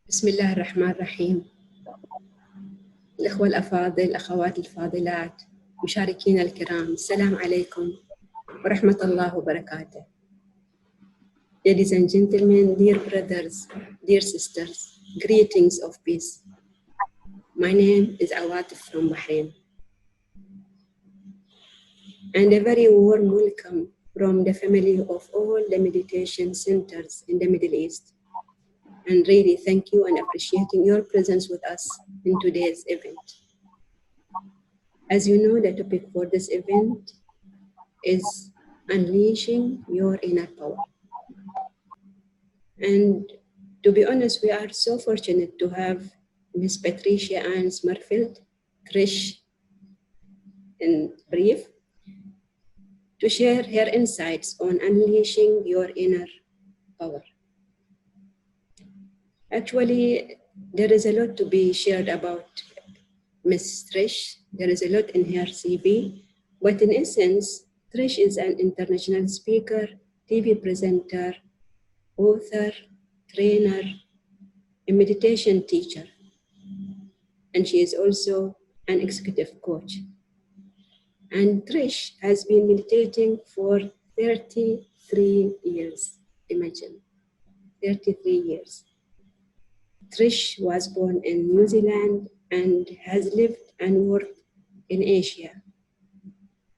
بسم الله الرحمن الرحيم. الأخوة الأفاضل، الأخوات الفاضلات، مشاركينا الكرام، السلام عليكم ورحمة الله وبركاته. Ladies and gentlemen, dear brothers, dear sisters, greetings of peace. My name is Awatif from Bahrain. And a very warm welcome from the family of all the meditation centers in the Middle East. And really thank you and appreciating your presence with us in today's event. As you know, the topic for this event is unleashing your inner power. And to be honest, we are so fortunate to have Miss Patricia and Summerfeild, Trish in brief, to share her insights on unleashing your inner power. Actually, there is a lot to be shared about Miss Trish. There is a lot in her CV, but in essence, Trish is an international speaker, TV presenter, author, trainer, a meditation teacher, and she is also an executive coach. And Trish has been meditating for 33 years. Imagine, 33 years. Trish was born in New Zealand and has lived and worked in Asia.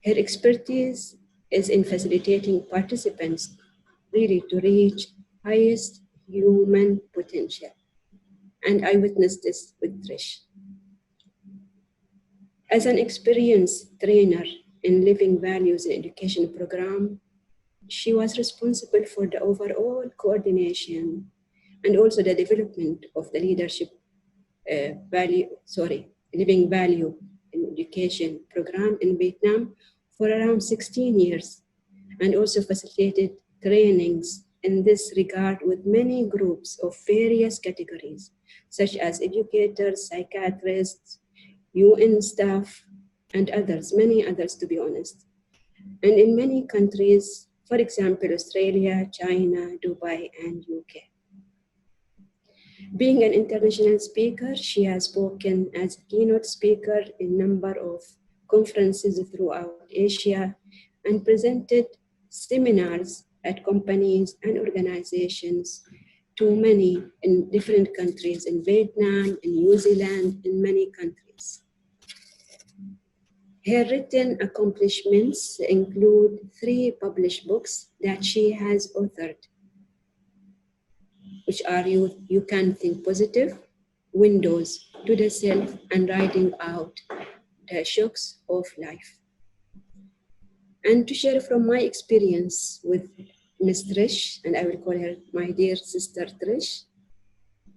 Her expertise is in facilitating participants really to reach highest human potential. And I witnessed this with Trish. As an experienced trainer in Living Values and Education program, she was responsible for the overall coordination and also the development of the leadership Living Value in Education program in Vietnam for around 16 years, and also facilitated trainings in this regard with many groups of various categories, such as educators, psychiatrists, UN staff, and others, many others to be honest. And in many countries, for example, Australia, China, Dubai, and UK. Being an international speaker, she has spoken as a keynote speaker in a number of conferences throughout Asia and presented seminars at companies and organizations to many in different countries, in Vietnam, in New Zealand, in many countries. Her written accomplishments include 3 published books that she has authored, which are You Can Think Positive, Windows to the Self, and Riding Out the Shocks of Life. And to share from my experience with Ms. Trish, and I will call her my dear sister Trish,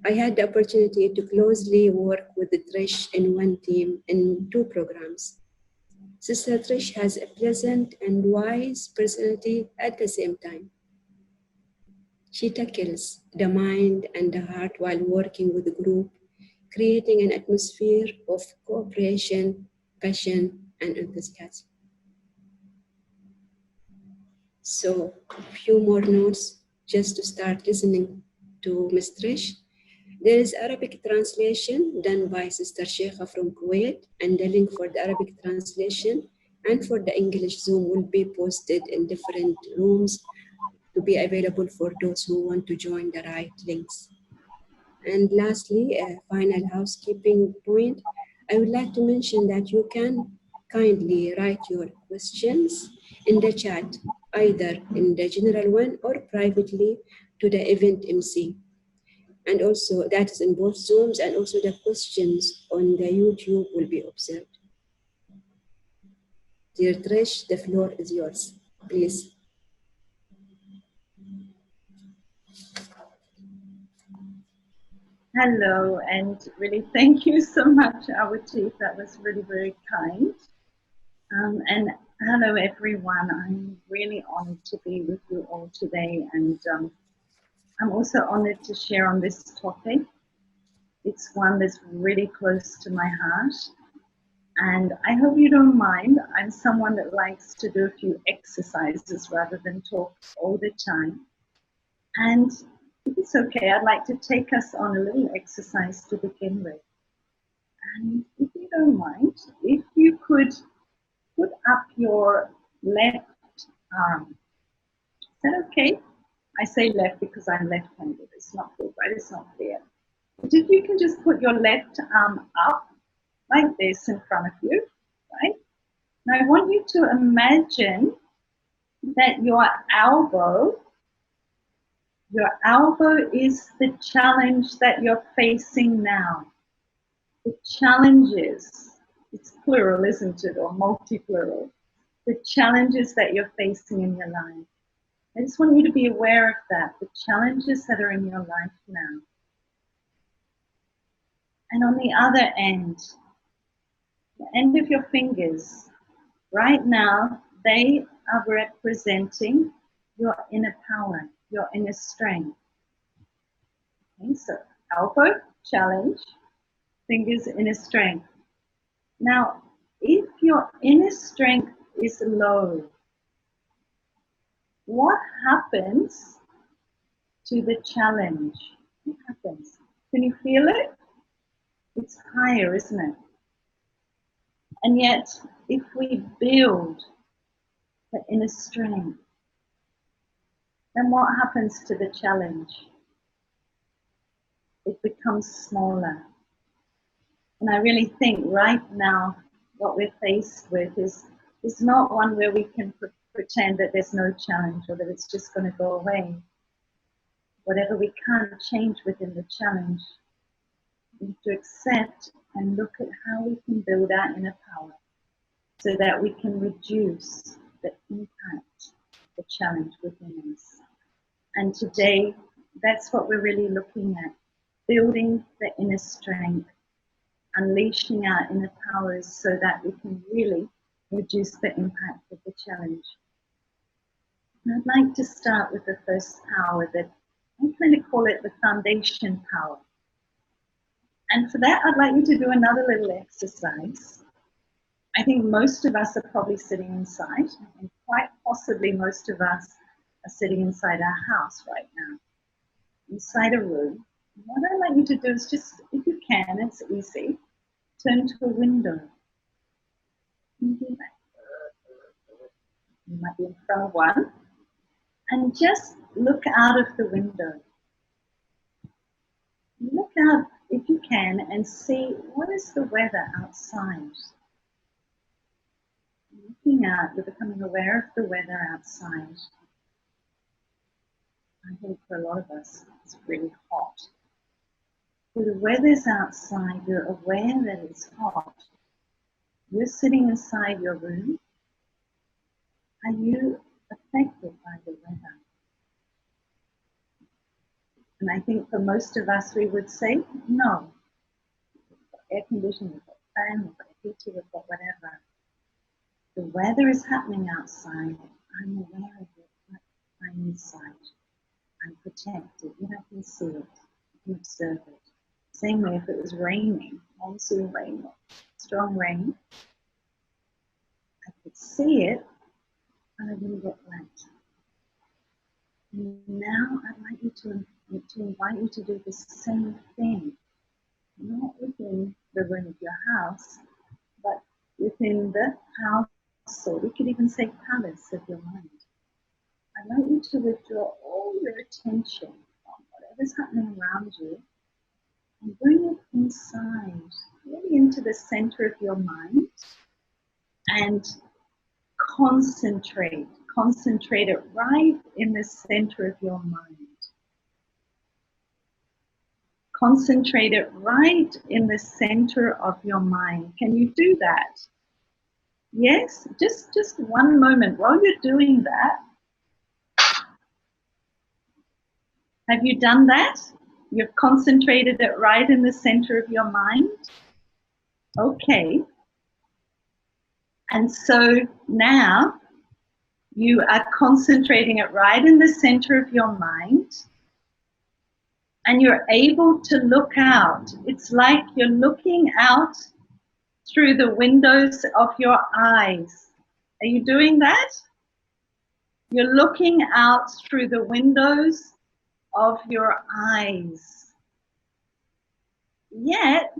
I had the opportunity to closely work with Trish in one team in 2 programs. Sister Trish has a pleasant and wise personality at the same time. She tackles the mind and the heart while working with the group, creating an atmosphere of cooperation, passion, and enthusiasm. So, a few more notes just to start listening to Ms. Trish. There is Arabic translation done by Sister Sheikha from Kuwait, and the link for the Arabic translation and for the English Zoom will be posted in different rooms to be available for those who want to join the right links. And lastly, a final housekeeping point, I would like to mention that you can kindly write your questions in the chat, either in the general one or privately to the event MC. And also that is in both Zooms, and also the questions on the YouTube will be observed. Dear Trish, the floor is yours, please. Hello, and really thank you so much, our chief. That was really very kind. And hello, everyone. I'm really honored to be with you all today, and I'm also honored to share on this topic. It's one that's really close to my heart, and I hope you don't mind. I'm someone that likes to do a few exercises rather than talk all the time. And if it's okay, I'd like to take us on a little exercise to begin with. And if you don't mind, if you could put up your left arm. Is that okay? I say left because I'm left-handed. It's not full, right? It's not clear. But if you can just put your left arm up like this in front of you, right? Now I want you to imagine that your elbow is the challenge that you're facing now. The challenges, it's plural, isn't it? Or multi-plural. The challenges that you're facing in your life. I just want you to be aware of that, the challenges that are in your life now. And on the other end, the end of your fingers, right now, they are representing your inner power, your inner strength. Okay, so elbow, challenge, fingers, inner strength. Now, if your inner strength is low, what happens to the challenge? What happens? Can you feel it? It's higher, isn't it? And yet, if we build the inner strength, then what happens to the challenge? It becomes smaller. And I really think right now, what we're faced with is not one where we can pretend that there's no challenge or that it's just going to go away. Whatever we can't change within the challenge, we have to accept and look at how we can build our inner power so that we can reduce the impact of the challenge within us. And today, that's what we're really looking at, building the inner strength, unleashing our inner powers so that we can really reduce the impact of the challenge. And I'd like to start with the first power that I kind of call it the foundation power. And for that, I'd like you to do another little exercise. I think most of us are probably sitting inside, and quite possibly most of us are sitting inside our house right now, inside a room. And what I'd like you to do is just, if you can, it's easy, turn to a window. You might be in front of one. And just look out of the window. Look out, if you can, and see what is the weather outside. Looking out, you're becoming aware of the weather outside. I think for a lot of us, it's really hot. So the weather's outside, you're aware that it's hot. You're sitting inside your room. Are you affected by the weather? And I think for most of us, we would say, no. We've got air conditioning, we've got fan, we've got heater, we've got whatever. The weather is happening outside. I'm aware of it, but I'm inside. I'm protected, yet I can see it. I can observe it. Same way if it was raining, monsoon rain, strong rain, I could see it, and I wouldn't get wet. And now I'd like you to invite you to do the same thing, not within the room of your house, but within the house, or we could even say palace of your mind. I'd like you to withdraw all your attention from whatever's happening around you and bring it inside, really into the center of your mind, and concentrate it right in the center of your mind. Concentrate it right in the center of your mind. Can you do that? Yes? Just one moment. While you're doing that, have you done that? You've concentrated it right in the center of your mind? Okay. And so now you are concentrating it right in the center of your mind, and you're able to look out. It's like you're looking out through the windows of your eyes. Are you doing that? You're looking out through the windows of your eyes. Yet,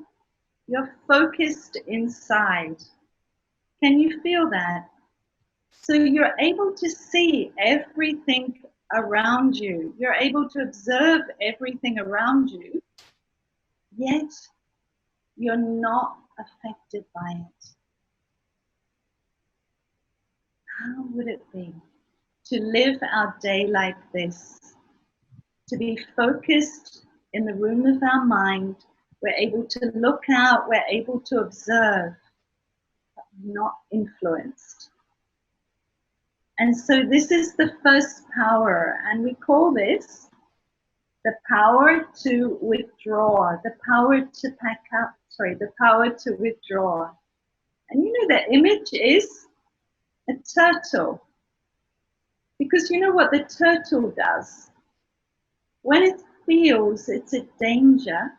you're focused inside. Can you feel that? So you're able to see everything around you. You're able to observe everything around you, yet you're not affected by it. How would it be to live our day like this? To be focused in the room of our mind. We're able to look out, we're able to observe, but not influenced. And so this is the first power, and we call this the power to withdraw, the power to pack up, the power to withdraw. And you know, the image is a turtle. Because you know what the turtle does? When it feels it's in danger,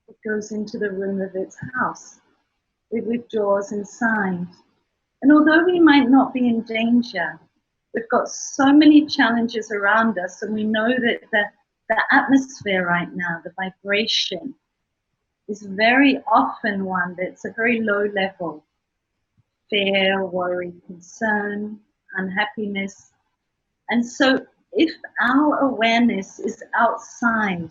it goes into the room of its house. It withdraws inside. And although we might not be in danger, we've got so many challenges around us, and we know that the atmosphere right now, the vibration, is very often one that's a very low level. Fear, worry, concern, unhappiness. And so if our awareness is outside,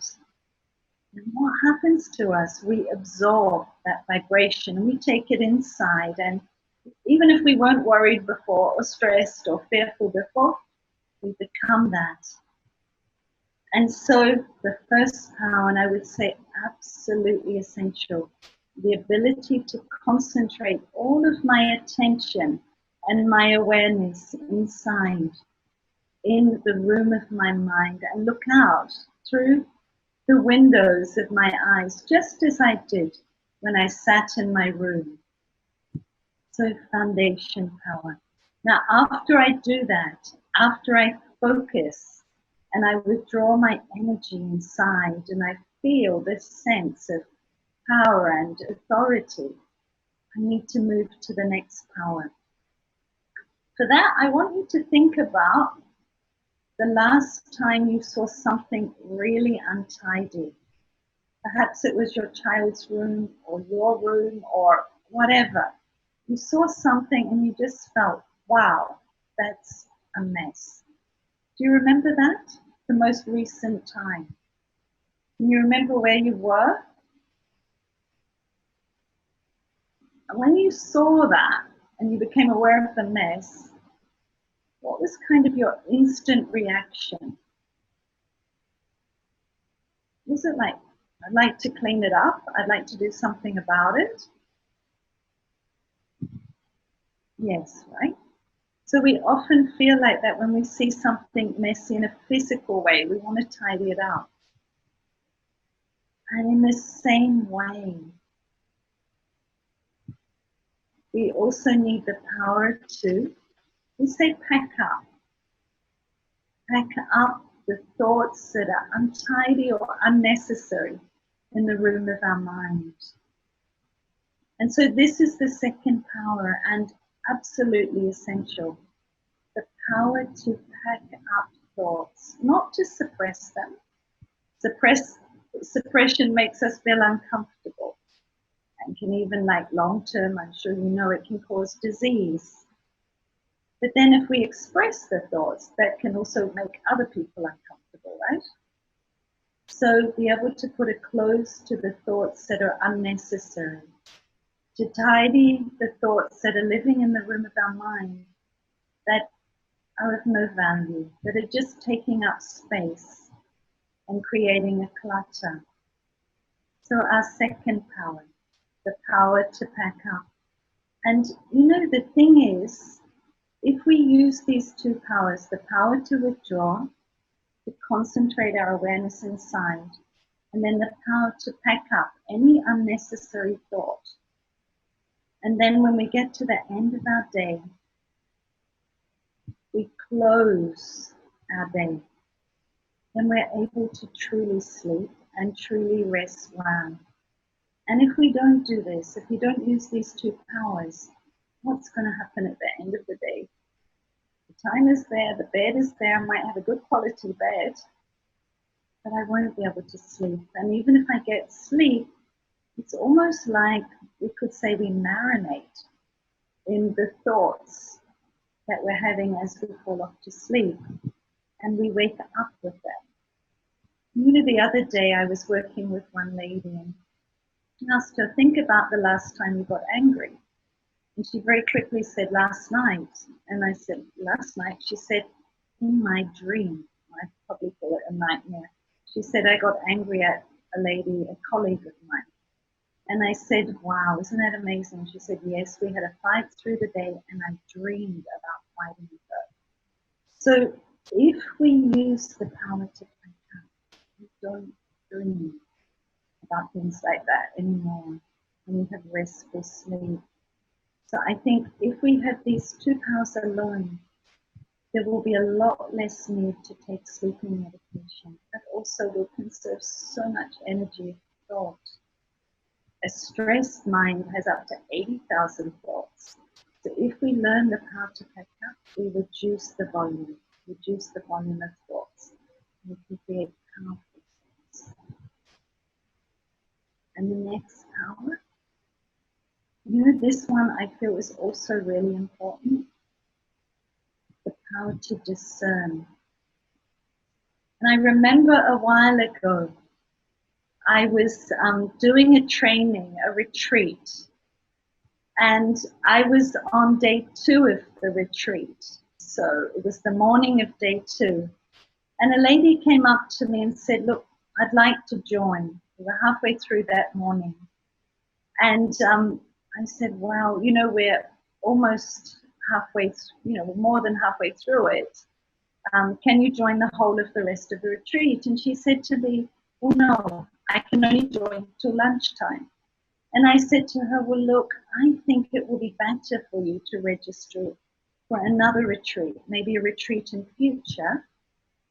then what happens to us? We absorb that vibration and we take it inside. And even if we weren't worried before or stressed or fearful before, we become that. And so the first power, and I would say absolutely essential, the ability to concentrate all of my attention and my awareness inside, in the room of my mind, and look out through the windows of my eyes, just as I did when I sat in my room. So foundation power. Now, after I do that, after I focus and I withdraw my energy inside and I feel this sense of power and authority, I need to move to the next power. For that, I want you to think about the last time you saw something really untidy. Perhaps it was your child's room or your room or whatever. You saw something and you just felt, wow, that's a mess. Do you remember that? The most recent time. Can you remember where you were? And when you saw that and you became aware of the mess, what was kind of your instant reaction? Was it like, I'd like to clean it up, I'd like to do something about it? Yes, right? So we often feel like that when we see something messy in a physical way, we want to tidy it up. And in the same way, we also need the power to, we say pack up. Pack up the thoughts that are untidy or unnecessary in the room of our mind. And so this is the second power, and absolutely essential. The power to pack up thoughts, not to suppress them. Suppression makes us feel uncomfortable and can even, like long term, I'm sure you know, it can cause disease. But then if we express the thoughts, that can also make other people uncomfortable, right? So be able to put a close to the thoughts that are unnecessary, to tidy the thoughts that are living in the room of our mind that are of no value, that are just taking up space and creating a clutter. So our second power, the power to pack up. And you know, the thing is, if we use these two powers, the power to withdraw, to concentrate our awareness inside, and then the power to pack up any unnecessary thought. And then when we get to the end of our day, we close our day. Then we're able to truly sleep and truly rest well. And if we don't do this, if we don't use these two powers, what's going to happen at the end of the day? The time is there, the bed is there, I might have a good quality bed, but I won't be able to sleep. And even if I get sleep, it's almost like we could say we marinate in the thoughts that we're having as we fall off to sleep, and we wake up with that. You know, the other day I was working with one lady and asked her, think about the last time you got angry. And she very quickly said, last night. And I said, last night? She said, in my dream. I probably call it a nightmare. She said, I got angry at a lady, a colleague of mine. And I said, wow, isn't that amazing? She said, yes, we had a fight through the day and I dreamed about fighting with her. So if we use the power to wake up, we don't dream about things like that anymore, and we have restful sleep. So I think if we have these two powers alone, there will be a lot less need to take sleeping medication. That also will conserve so much energy of thought. A stressed mind has up to 80,000 thoughts. So if we learn the power to pick up, we reduce the volume of thoughts. We can create powerful thoughts. And the next power, you know, this one I feel is also really important. The power to discern. And I remember a while ago, I was doing a training, a retreat, and I was on day 2 of the retreat. So it was the morning of day 2. And a lady came up to me and said, look, I'd like to join. We were halfway through that morning. And I said, wow, you know, we're almost halfway, more than halfway through it. Can you join the whole of the rest of the retreat? And she said to me, well, no, I can only join till lunchtime. And I said to her, well, look, I think it will be better for you to register for another retreat, maybe a retreat in future,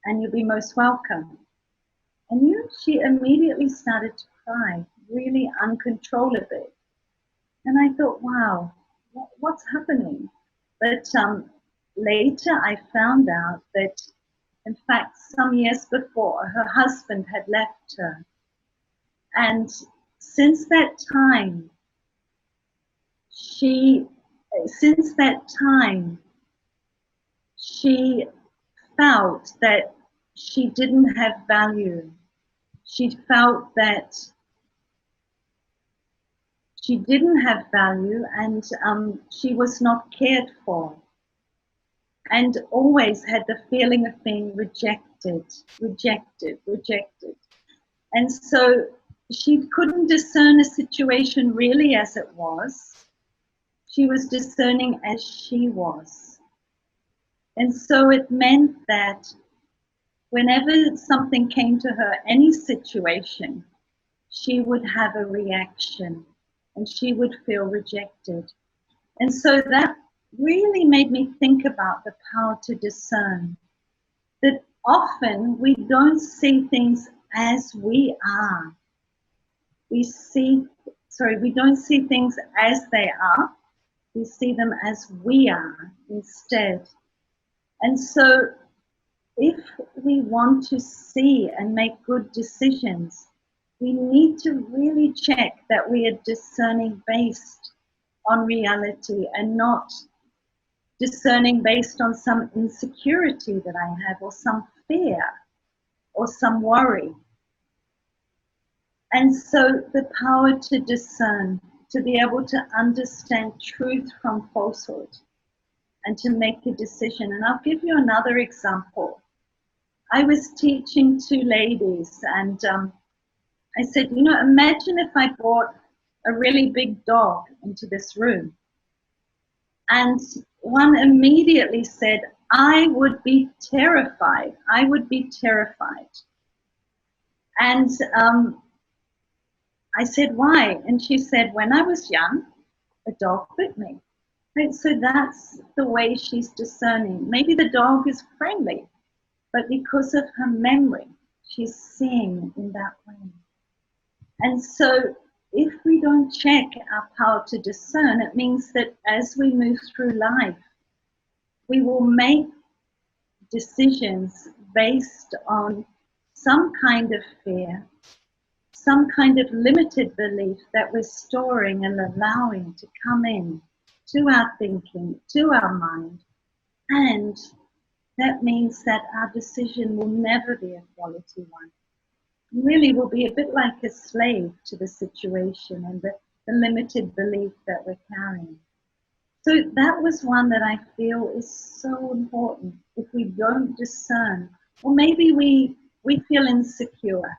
and you'll be most welcome. And she immediately started to cry, really uncontrollably. And I thought, wow, what's happening? But later I found out that, in fact, some years before, her husband had left her. And since that time, she felt that she didn't have value. She felt that she didn't have value, and she was not cared for, and always had the feeling of being rejected. And so she couldn't discern a situation really as it was. She was discerning as she was. And so it meant that whenever something came to her, any situation, she would have a reaction and she would feel rejected. And so that really made me think about the power to discern, that often we don't see things as we are. We don't see things as they are. We see them as we are instead. And so if we want to see and make good decisions, we need to really check that we are discerning based on reality and not discerning based on some insecurity that I have, or some fear, or some worry. And so the power to discern, to be able to understand truth from falsehood, and to make a decision. And I'll give you another example. I was teaching 2 ladies, and I said, imagine if I brought a really big dog into this room. And one immediately said, I would be terrified. I would be terrified. And I said, why? And she said, when I was young, a dog bit me. Right? So that's the way she's discerning. Maybe the dog is friendly, but because of her memory, she's seeing in that way. And so if we don't check our power to discern, it means that as we move through life, we will make decisions based on some kind of fear, some kind of limited belief that we're storing and allowing to come in to our thinking, to our mind. And that means that our decision will never be a quality one. Really will be a bit like a slave to the situation and the limited belief that we're carrying. So that was one that I feel is so important. If we don't discern, or maybe we feel insecure.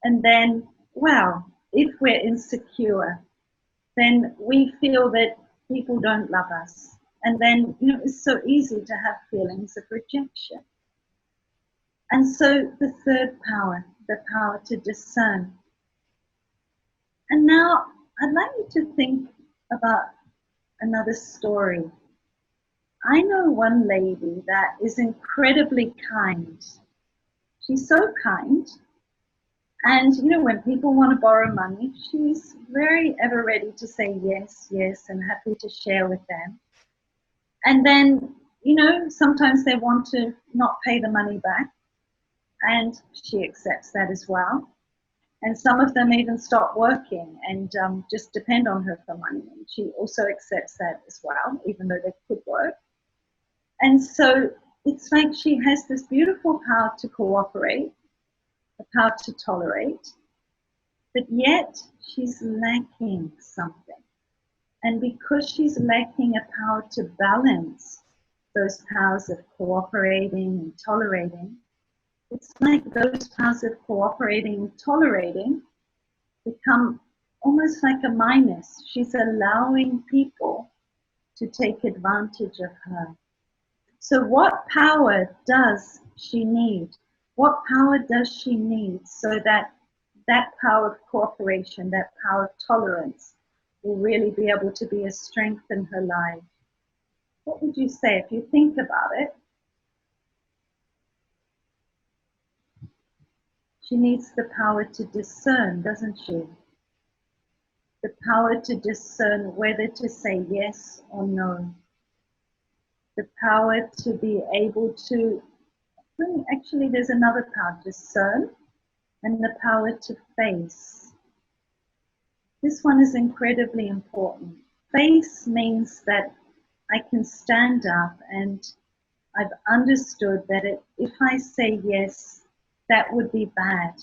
And then, well, if we're insecure, then we feel that people don't love us. And then, it's so easy to have feelings of rejection. And so the third power, the power to discern. And now I'd like you to think about another story. I know one lady that is incredibly kind. She's so kind. And, when people want to borrow money, she's very ever ready to say yes, yes, and happy to share with them. And then, sometimes they want to not pay the money back. And she accepts that as well. And some of them even stop working and just depend on her for money. And she also accepts that as well, even though they could work. And so it's like she has this beautiful power to cooperate, the power to tolerate, but yet she's lacking something. And because she's lacking a power to balance those powers of cooperating and tolerating, it's like those powers of cooperating and tolerating become almost like a minus. She's allowing people to take advantage of her. So what power does she need? What power does she need so that that power of cooperation, that power of tolerance will really be able to be a strength in her life? What would you say if you think about it? She needs the power to discern, doesn't she? The power to discern whether to say yes or no. The power to be able to, actually there's another power, discern, and the power to face. This one is incredibly important. Face means that I can stand up and I've understood that if I say yes, that would be bad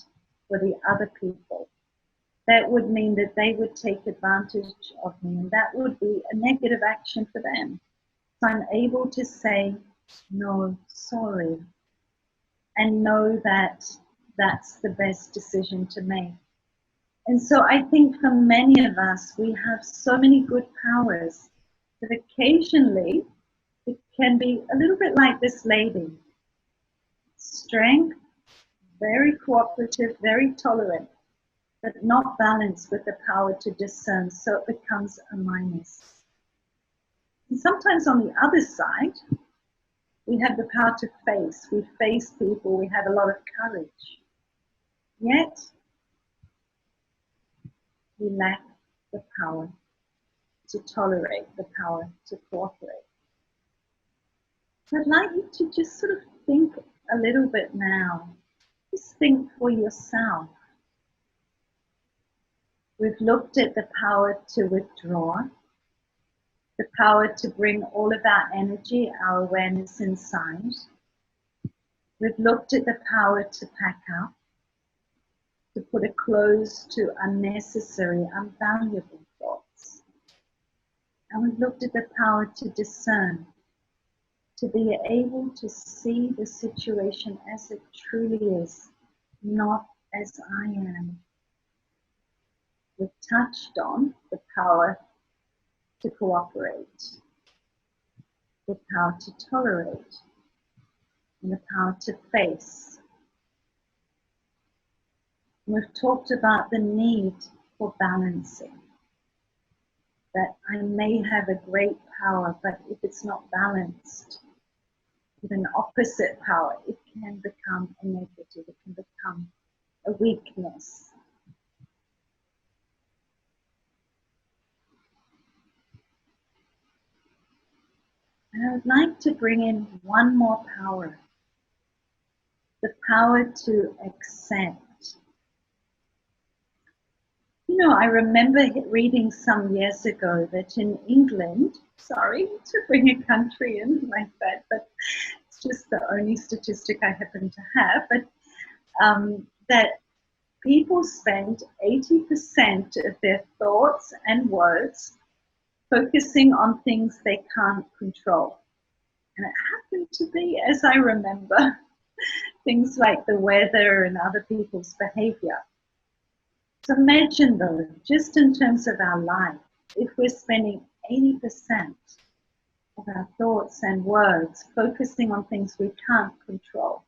for the other people. That would mean that they would take advantage of me, and that would be a negative action for them. So I'm able to say, no, sorry, and know that that's the best decision to make. And so I think for many of us, we have so many good powers that occasionally it can be a little bit like this lady. Strength, very cooperative, very tolerant, but not balanced with the power to discern, so it becomes a minus. And sometimes on the other side, we have the power to face. We face people, we have a lot of courage. Yet, we lack the power to tolerate, the power to cooperate. So I'd like you to just sort of think a little bit now. Just think for yourself. We've looked at the power to withdraw, the power to bring all of our energy, our awareness inside. We've looked at the power to pack up, to put a close to unnecessary, unvaluable thoughts. And we've looked at the power to discern, to be able to see the situation as it truly is, not as I am. We've touched on the power to cooperate, the power to tolerate, and the power to face. We've talked about the need for balancing, that I may have a great power, but if it's not balanced with an opposite power, it can become a negative, it can become a weakness. And I would like to bring in one more power, the power to accept. You know, I remember reading some years ago that in England, sorry to bring a country in like that, but it's just the only statistic I happen to have, but that people spend 80% of their thoughts and words focusing on things they can't control. And it happened to be, as I remember, things like the weather and other people's behavior. So imagine though, just in terms of our life, if we're spending 80% of our thoughts and words focusing on things we can't control,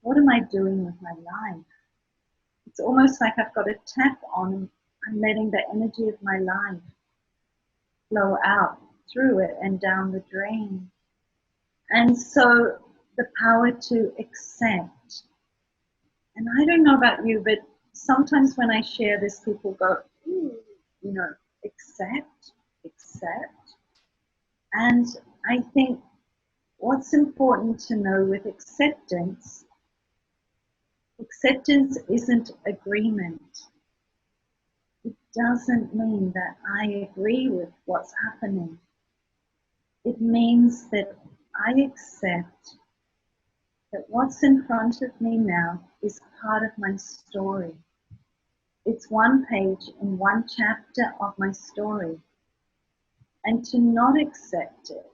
what am I doing with my life? It's almost like I've got a tap on and I'm letting the energy of my life flow out through it and down the drain. And so the power to accept. And I don't know about you, but sometimes when I share this, people go, ooh, you know, accept. And I think what's important to know with acceptance isn't agreement. It doesn't mean that I agree with what's happening. It means that I accept that what's in front of me now is part of my story. It's one page in one chapter of my story. And to not accept it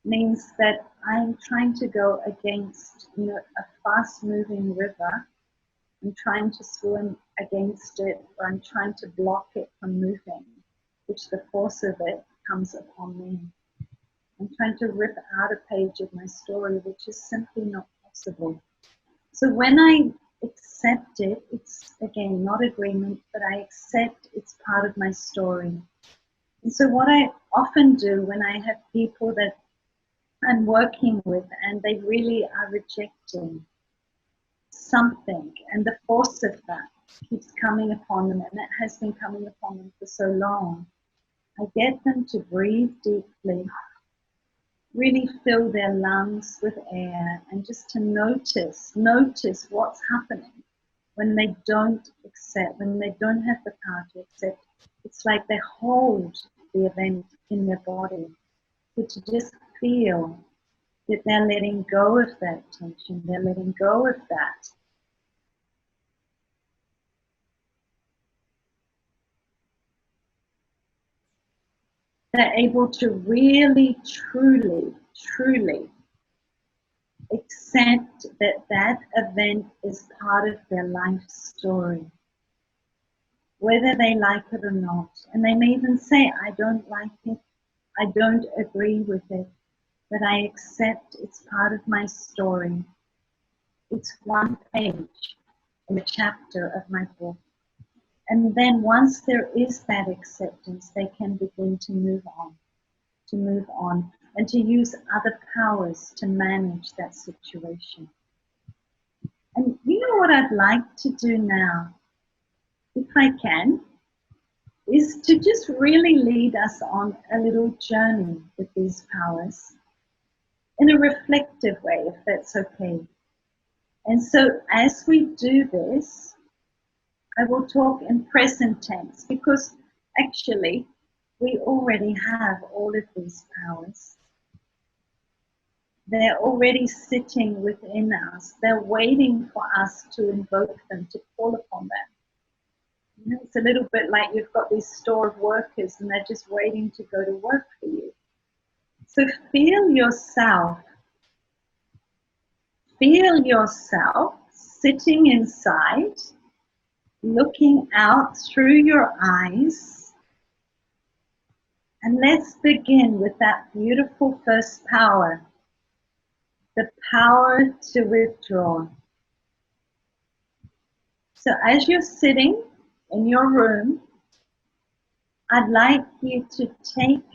means that I'm trying to go against, you know, a fast-moving river. I'm trying to swim against it, or I'm trying to block it from moving, which the force of it comes upon me. I'm trying to rip out a page of my story, which is simply not possible. So when I accept it, it's again not agreement, but I accept it's part of my story. And so what I often do when I have people that I'm working with and they really are rejecting something, and the force of that keeps coming upon them, and it has been coming upon them for so long, I get them to breathe deeply, really fill their lungs with air, and just to notice what's happening when they don't accept, when they don't have the power to accept. It's like they hold the event in their body. So to just feel that they're letting go of that tension, they're letting go of that. They're able to really, truly accept that that event is part of their life story, whether they like it or not. And they may even say, I don't like it, I don't agree with it, but I accept it's part of my story. It's one page in a chapter of my book. And then once there is that acceptance, they can begin to move on, and to use other powers to manage that situation. And you know what I'd like to do now, if I can, is to just really lead us on a little journey with these powers in a reflective way, if that's okay. And so as we do this, I will talk in present tense, because actually we already have all of these powers. They're already sitting within us. They're waiting for us to invoke them, to call upon them. You know, it's a little bit like you've got this store of workers and they're just waiting to go to work for you. So feel yourself sitting inside, looking out through your eyes. And let's begin with that beautiful first power, the power to withdraw. So as you're sitting in your room, I'd like you to take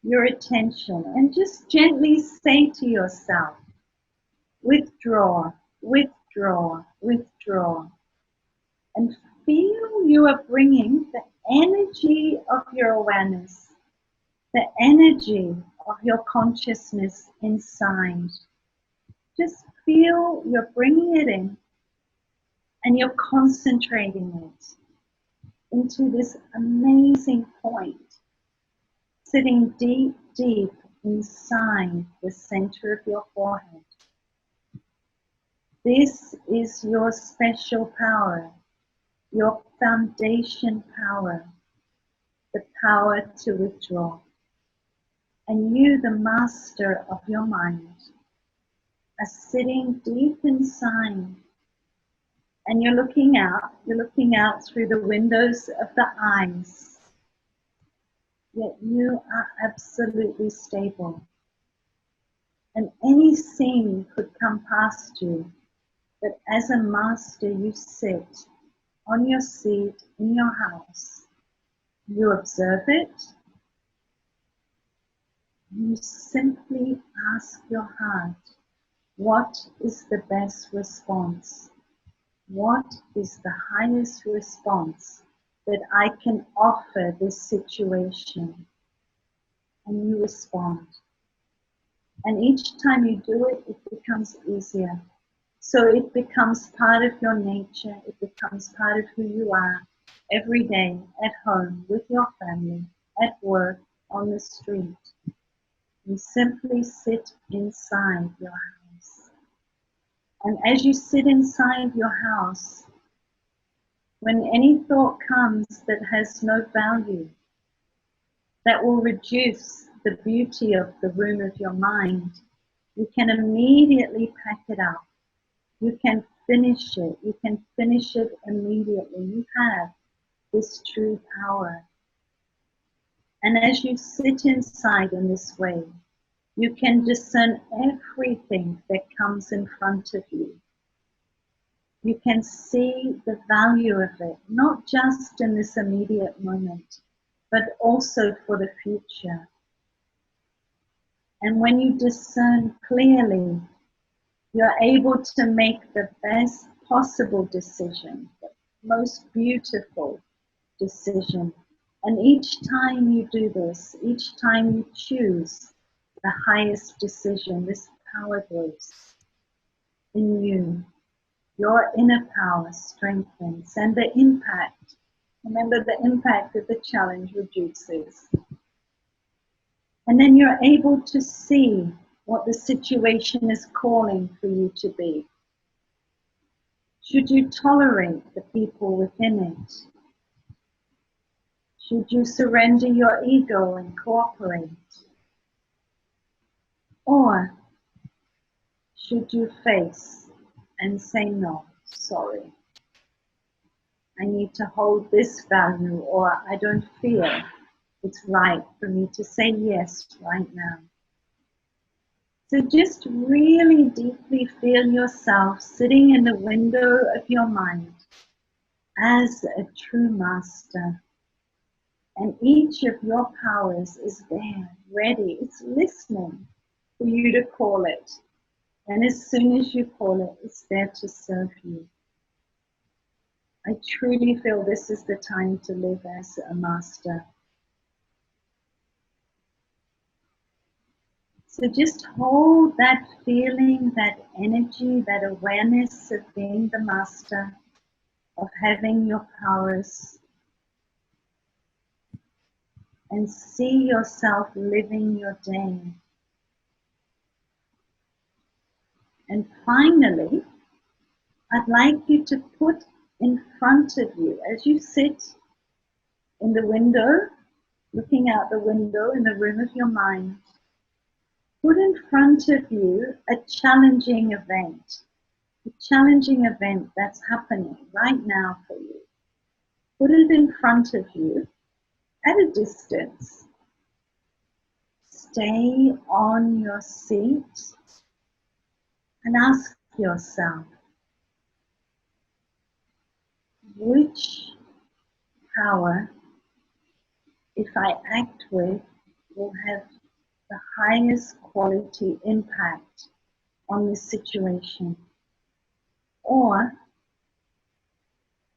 your attention and just gently say to yourself, withdraw, withdraw, withdraw. And feel you are bringing the energy of your awareness, the energy of your consciousness inside. Just feel you're bringing it in and you're concentrating it into this amazing point, sitting deep, deep inside the center of your forehead. This is your special power, your foundation power, the power to withdraw. And you, the master of your mind, are sitting deep inside, and you're looking out through the windows of the eyes, yet you are absolutely stable. And any scene could come past you, but as a master you sit on your seat in your house. You observe it. You simply ask your heart, what is the best response? What is the highest response that I can offer this situation? And you respond. And each time you do it, it becomes easier. So it becomes part of your nature. It becomes part of who you are every day, at home, with your family, at work, on the street. You simply sit inside your house. And as you sit inside your house, when any thought comes that has no value, that will reduce the beauty of the room of your mind, you can immediately pack it up. You can finish it. You can finish it immediately. You have this true power. And as you sit inside in this way, you can discern everything that comes in front of you. You can see the value of it, not just in this immediate moment, but also for the future. And when you discern clearly, you're able to make the best possible decision, the most beautiful decision. And each time you do this, each time you choose the highest decision, this power grows in you. Your inner power strengthens, and the impact, remember the impact of the challenge reduces. And then you're able to see what the situation is calling for you to be. Should you tolerate the people within it? Should you surrender your ego and cooperate? Or should you face and say, no, sorry, I need to hold this value, or I don't feel it's right for me to say yes right now. So just really deeply feel yourself sitting in the window of your mind as a true master. And each of your powers is there, ready. It's listening for you to call it. And as soon as you call it, it's there to serve you. I truly feel this is the time to live as a master. So just hold that feeling, that energy, that awareness of being the master, of having your powers, and see yourself living your day. And finally, I'd like you to put in front of you, as you sit in the window, looking out the window in the room of your mind, put in front of you a challenging event that's happening right now for you. Put it in front of you at a distance. Stay on your seat and ask yourself, which power, if I act with, will have the highest quality impact on this situation? Or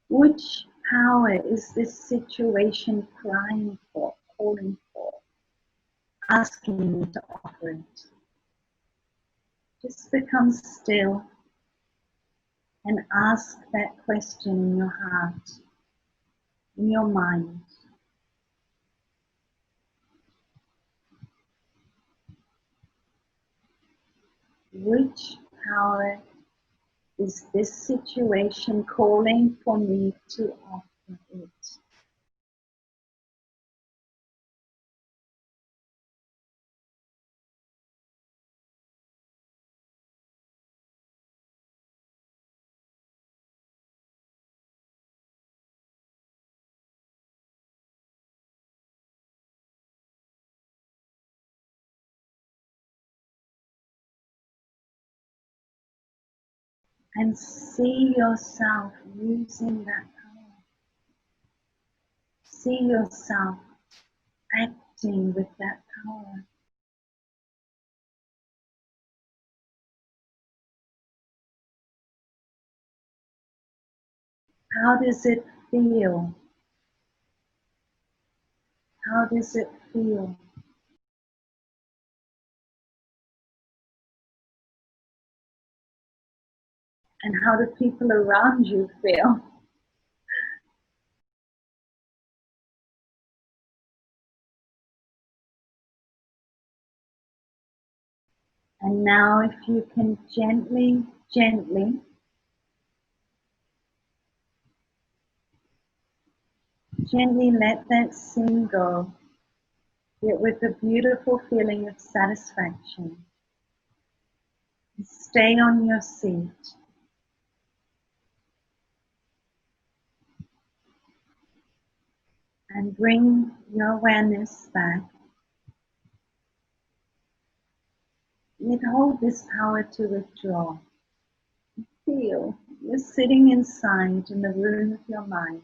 which power is this situation crying for, calling for, asking me to offer it? Just become still and ask that question in your heart, in your mind. Which power is this situation calling for me to offer it? And see yourself using that power. See yourself acting with that power. How does it feel? How does it feel? And how do people around you feel? And now if you can gently, gently let that scene go, yet with a beautiful feeling of satisfaction. Stay on your seat. And bring your awareness back. Yet hold this power to withdraw. Feel you're sitting inside in the room of your mind,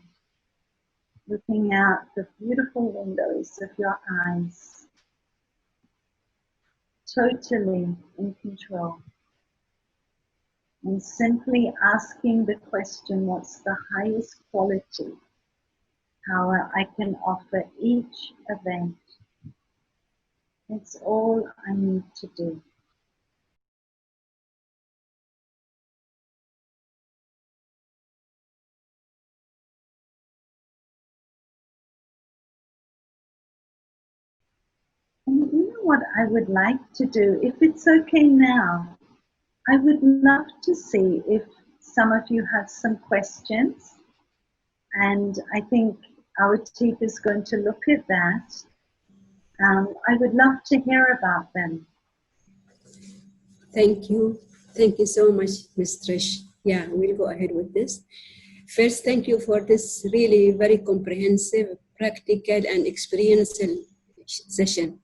looking out the beautiful windows of your eyes, totally in control. And simply asking the question, what's the highest quality power I can offer each event? It's all I need to do. And you know what I would like to do, if it's okay now, I would love to see if some of you have some questions. And I think our chief is going to look at that. I would love to hear about them. Thank you. Thank you so much, Ms. Trish. Yeah, we'll go ahead with this. First, thank you for this really very comprehensive, practical, and experiential session.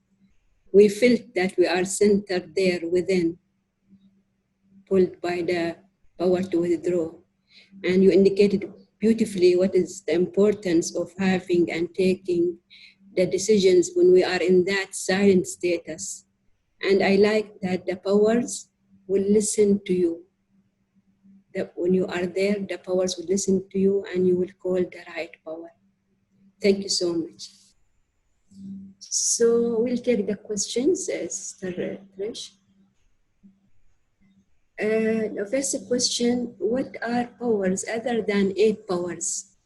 We felt that we are centered there within, pulled by the power to withdraw. And you indicated beautifully what is the importance of having and taking the decisions when we are in that silent status. And I like that the powers will listen to you. That when you are there, the powers will listen to you and you will call the right power. Thank you so much. So we'll take the questions, Sister Trish. The first question, what are powers other than 8 powers?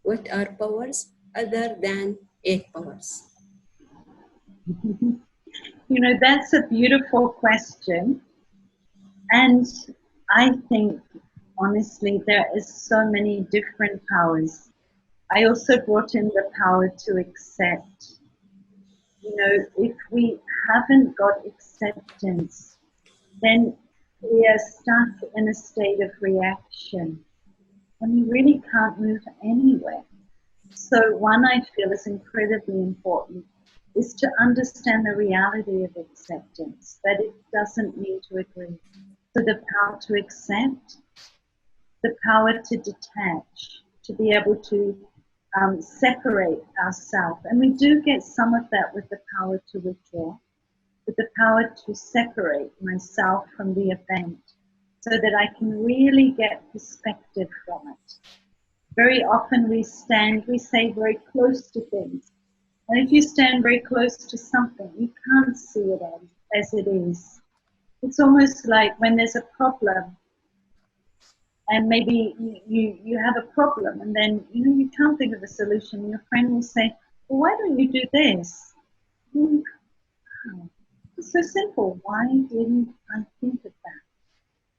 What are powers other than 8 powers? You know, that's a beautiful question. And I think, honestly, there is so many different powers. I also brought in the power to accept. You know, if we haven't got acceptance, then we are stuck in a state of reaction. And we really can't move anywhere. So one I feel is incredibly important is to understand the reality of acceptance, that it doesn't mean to agree. So the power to accept, the power to detach, to be able to separate ourselves. And we do get some of that with the power to withdraw, with the power to separate myself from the event so that I can really get perspective from it. Very often we say very close to things. And if you stand very close to something, you can't see it as it is. It's almost like when there's a problem, and maybe you have a problem, and then you can't think of a solution. Your friend will say, well, why don't you do this? You think, oh, it's so simple. Why didn't I think of that?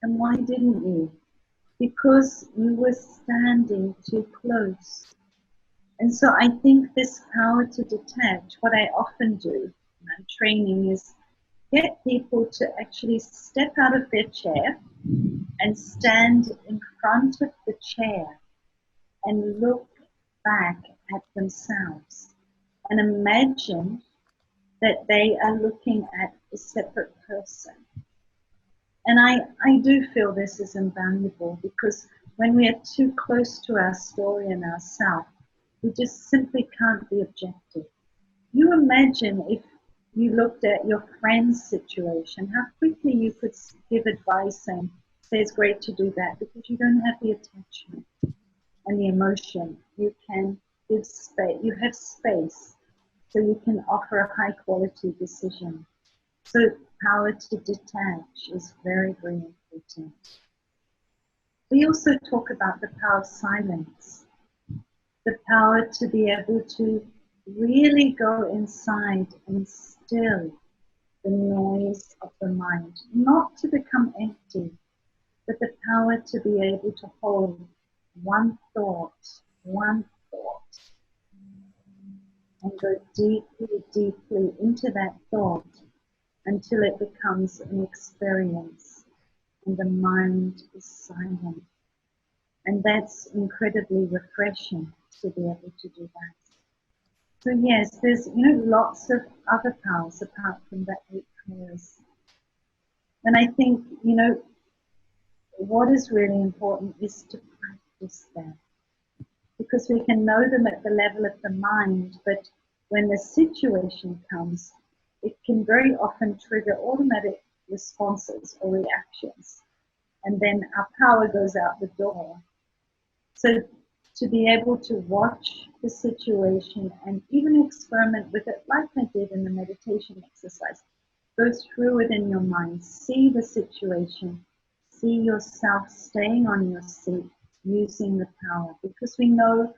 And why didn't you? Because you were standing too close. And so I think this power to detach, what I often do in my training is get people to actually step out of their chair and stand in front of the chair and look back at themselves and imagine that they are looking at a separate person. And I do feel this is invaluable, because when we are too close to our story and ourself, we just simply can't be objective. You imagine if you looked at your friend's situation, how quickly you could give advice and say it's great to do that, because you don't have the attachment and the emotion. You can give space, you have space, so you can offer a high quality decision. So power to detach is very, very important. We also talk about the power of silence, the power to be able to really go inside and still the noise of the mind, not to become empty, but the power to be able to hold one thought, and go deeply, deeply into that thought until it becomes an experience and the mind is silent. And that's incredibly refreshing to be able to do that. So yes, there's lots of other powers apart from the 8 powers. And I think what is really important is to practice them, because we can know them at the level of the mind, but when the situation comes, it can very often trigger automatic responses or reactions, and then our power goes out the door. So to be able to watch the situation and even experiment with it, like I did in the meditation exercise, go through it in your mind, see the situation, see yourself staying on your seat, using the power, because we know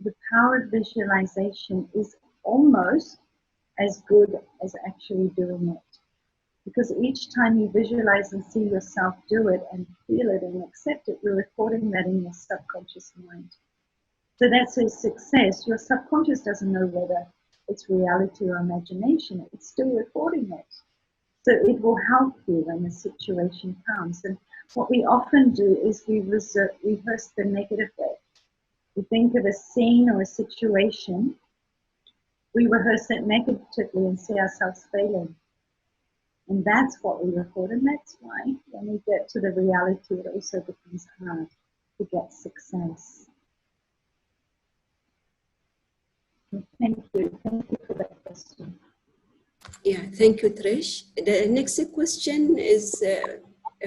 the power of visualization is almost as good as actually doing it. Because each time you visualize and see yourself do it and feel it and accept it, you're recording that in your subconscious mind. So that's a success. Your subconscious doesn't know whether it's reality or imagination. It's still recording it. So it will help you when the situation comes. And what we often do is we rehearse the negative way. We think of a scene or a situation, we rehearse it negatively and see ourselves failing. And that's what we record. And that's why when we get to the reality, it also becomes hard to get success. Thank you. Thank you for that question. Yeah, thank you, Trish. The next question is a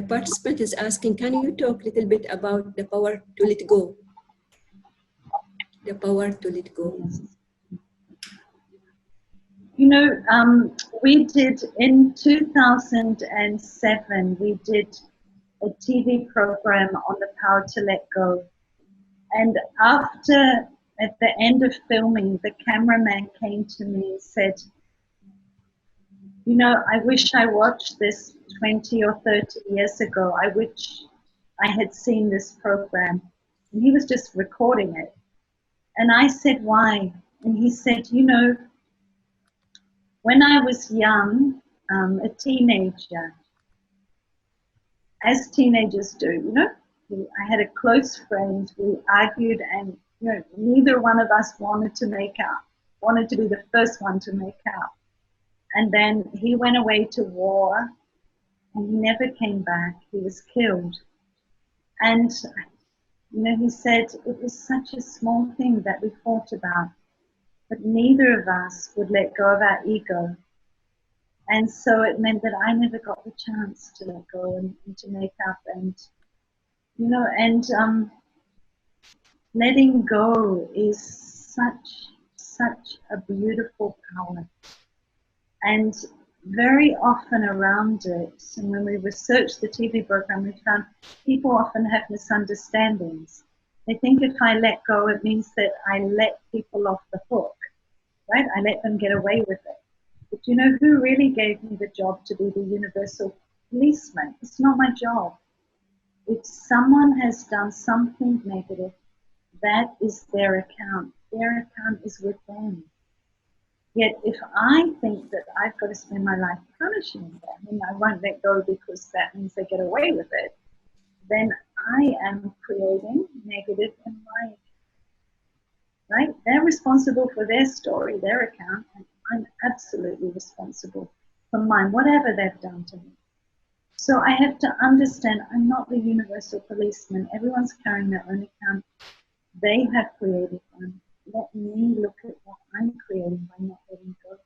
participant is asking, can you talk a little bit about the power to let go? The power to let go. Yes. We did in 2007, we did a TV program on the power to let go. And after, at the end of filming, the cameraman came to me and said, I wish I watched this 20 or 30 years ago. I wish I had seen this program. And he was just recording it. And I said, why? And he said, when I was young, a teenager, as teenagers do, I had a close friend. We argued, and neither one of us wanted to make out, wanted to be the first one to make out. And then he went away to war, and he never came back. He was killed. And he said it was such a small thing that we fought about, but neither of us would let go of our ego. And so it meant that I never got the chance to let go and to make up. And letting go is such a beautiful power. And very often around it, and when we researched the TV program, we found people often have misunderstandings. They think if I let go, it means that I let people off the hook, right? I let them get away with it. But you know who really gave me the job to be the universal policeman? It's not my job. If someone has done something negative, that is their account. Their account is with them. Yet if I think that I've got to spend my life punishing them and I won't let go because that means they get away with it, then I am creating negative in my account. Right? They're responsible for their story, their account, and I'm absolutely responsible for mine, whatever they've done to me. So I have to understand I'm not the universal policeman. Everyone's carrying their own account. They have created one. Let me look at what I'm creating by not letting go.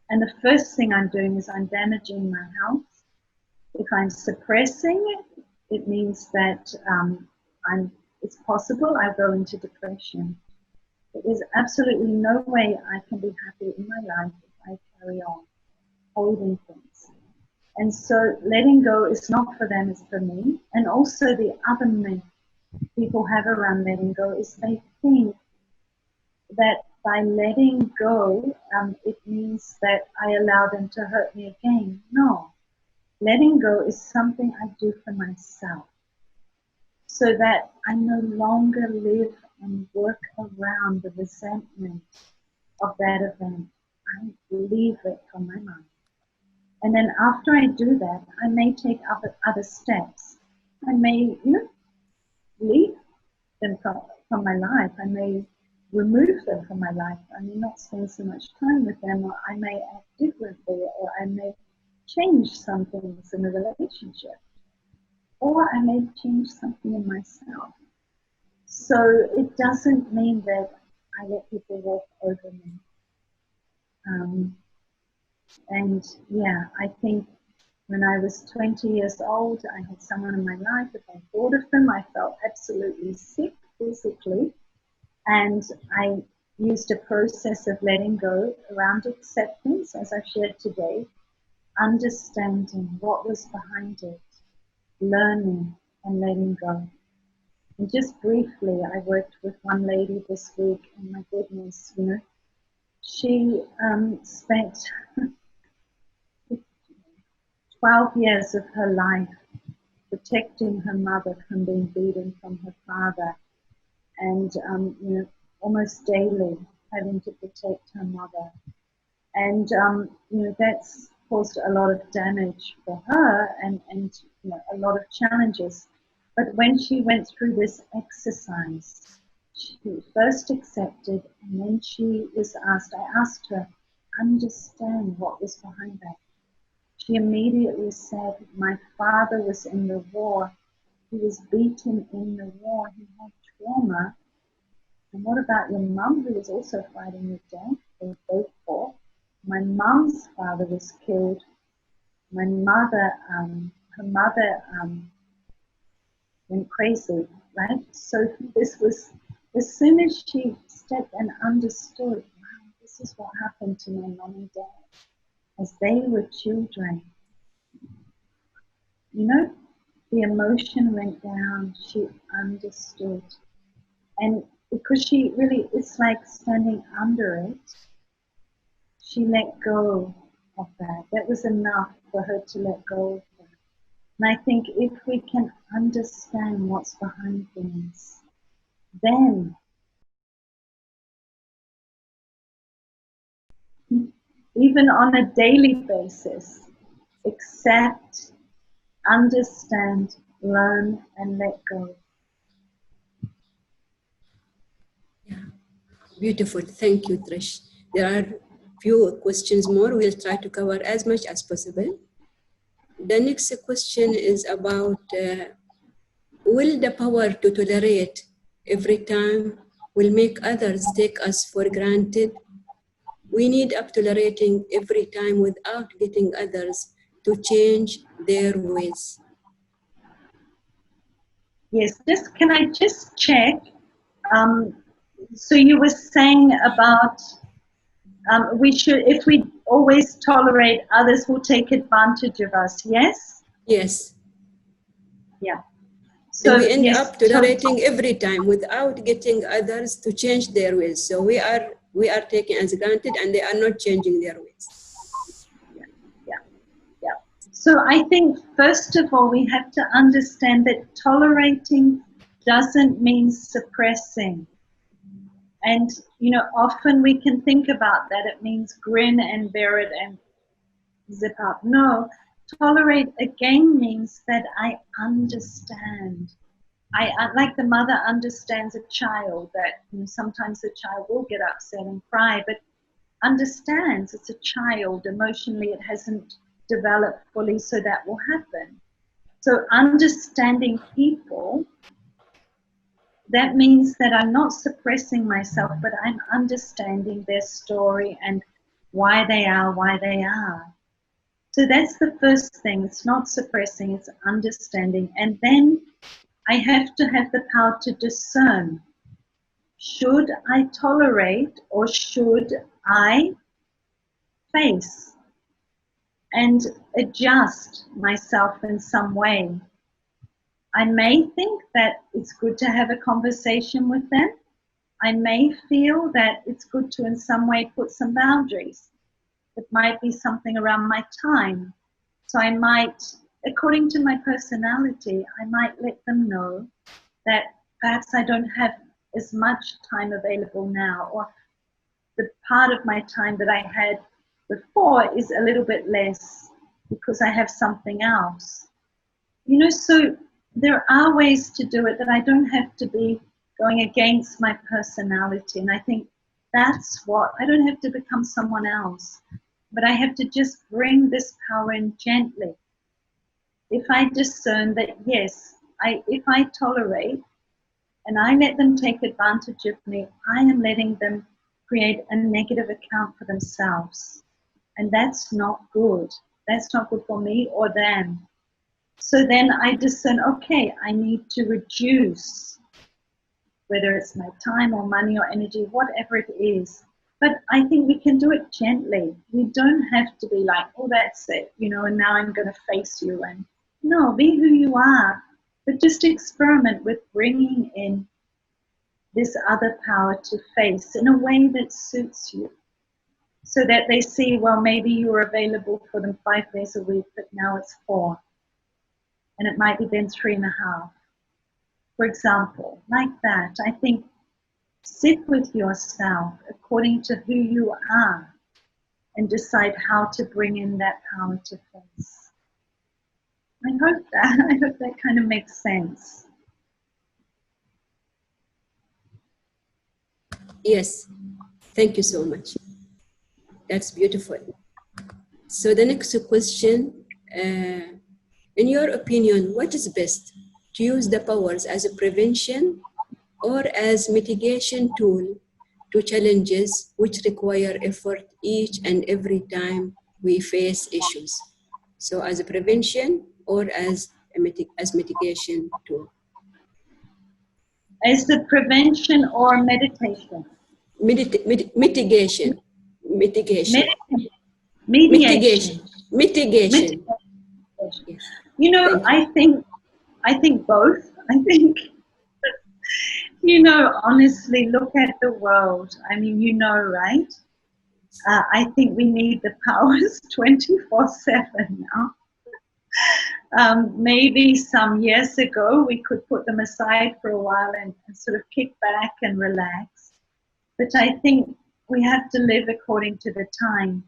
And the first thing I'm doing is I'm damaging my health. If I'm suppressing it, it means that it's possible I go into depression. There's absolutely no way I can be happy in my life if I carry on holding things. And so letting go is not for them, it's for me. And also the other myth people have around letting go is they think that by letting go, it means that I allow them to hurt me again. No, letting go is something I do for myself so that I no longer live and work around the resentment of that event. I leave it from my mind. And then after I do that, I may take other steps. I may, leave them from my life. I may remove them from my life. I may not spend so much time with them, or I may act differently, or I may change some things in the relationship, or I may change something in myself. So it doesn't mean that I let people walk over me. And yeah, I think when I was 20 years old, I had someone in my life. If I thought of them, I felt absolutely sick physically. And I used a process of letting go around acceptance, as I've shared today, understanding what was behind it, learning and letting go. And just briefly, I worked with one lady this week, and my goodness, she spent 12 years of her life protecting her mother from being beaten from her father, and almost daily having to protect her mother. And that's caused a lot of damage for her and a lot of challenges. But when she went through this exercise, she first accepted, and then she was asked, I asked her, understand what was behind that. She immediately said, my father was in the war. He was beaten in the war. He had trauma. And what about your mum, who was also fighting with death? They both fought. My mum's father was killed. My mother, her mother went crazy, right? So this was, as soon as she stepped and understood, wow, this is what happened to my mum and dad as they were children. The emotion went down, she understood. And because she really, it's like standing under it, she let go of that. That was enough for her to let go of that. And I think if we can understand what's behind things, then even on a daily basis, accept, understand, learn, and let go. Yeah, beautiful. Thank you, Trish. There are few questions more. We'll try to cover as much as possible. The next question is about will the power to tolerate every time will make others take us for granted? We need up tolerating every time without getting others to change their ways. Yes, can I just check? So you were saying about We should, if we always tolerate, others will take advantage of us. Yes? Yes. Yeah. And So we end yes, up tolerating every time without getting others to change their ways. So we are taking as granted, and they are not changing their ways. Yeah. So I think first of all, we have to understand that tolerating doesn't mean suppressing. And, you know, often we can think about that. It means grin and bear it and zip up. No, tolerate again means that I understand. I like the mother understands a child, that, you know, sometimes the child will get upset and cry, but understands it's a child. Emotionally, it hasn't developed fully, so that will happen. So understanding people, that means that I'm not suppressing myself, but I'm understanding their story and why they are. So that's the first thing. It's not suppressing, it's understanding. And then I have to have the power to discern. Should I tolerate or should I face and adjust myself in some way? I may think that it's good to have a conversation with them. I may feel that it's good to in some way put some boundaries. It might be something around my time. So I might, according to my personality, I might let them know that perhaps I don't have as much time available now, or the part of my time that I had before is a little bit less because I have something else. You know, so there are ways to do it that I don't have to be going against my personality. And I think that's what, I don't have to become someone else, but I have to just bring this power in gently. If I discern that, yes, if I tolerate and I let them take advantage of me, I am letting them create a negative account for themselves. And that's not good. That's not good for me or them. So then I discern, okay, I need to reduce, whether it's my time or money or energy, whatever it is. But I think we can do it gently. We don't have to be like, oh, that's it, you know, and now I'm going to face you. And no, be who you are. But just experiment with bringing in this other power to face in a way that suits you. So that they see, well, maybe you were available for them 5 days a week, but now it's 4. And it might be then 3.5. For example, like that. I think sit with yourself according to who you are and decide how to bring in that power to face. I hope that kind of makes sense. Yes, thank you so much. That's beautiful. So the next question, in your opinion, what is best, to use the powers as a prevention or as mitigation tool to challenges which require effort each and every time we face issues? So as a prevention or as mitigation tool? Is the prevention or meditation? Mitigation. Mitigation. Mediation. Mitigation. Yes. You know, Thank you. I think both. I think, you know, honestly, look at the world. I mean, you know, right? I think we need the powers 24/7 now. Maybe some years ago we could put them aside for a while and sort of kick back and relax. But I think we have to live according to the time.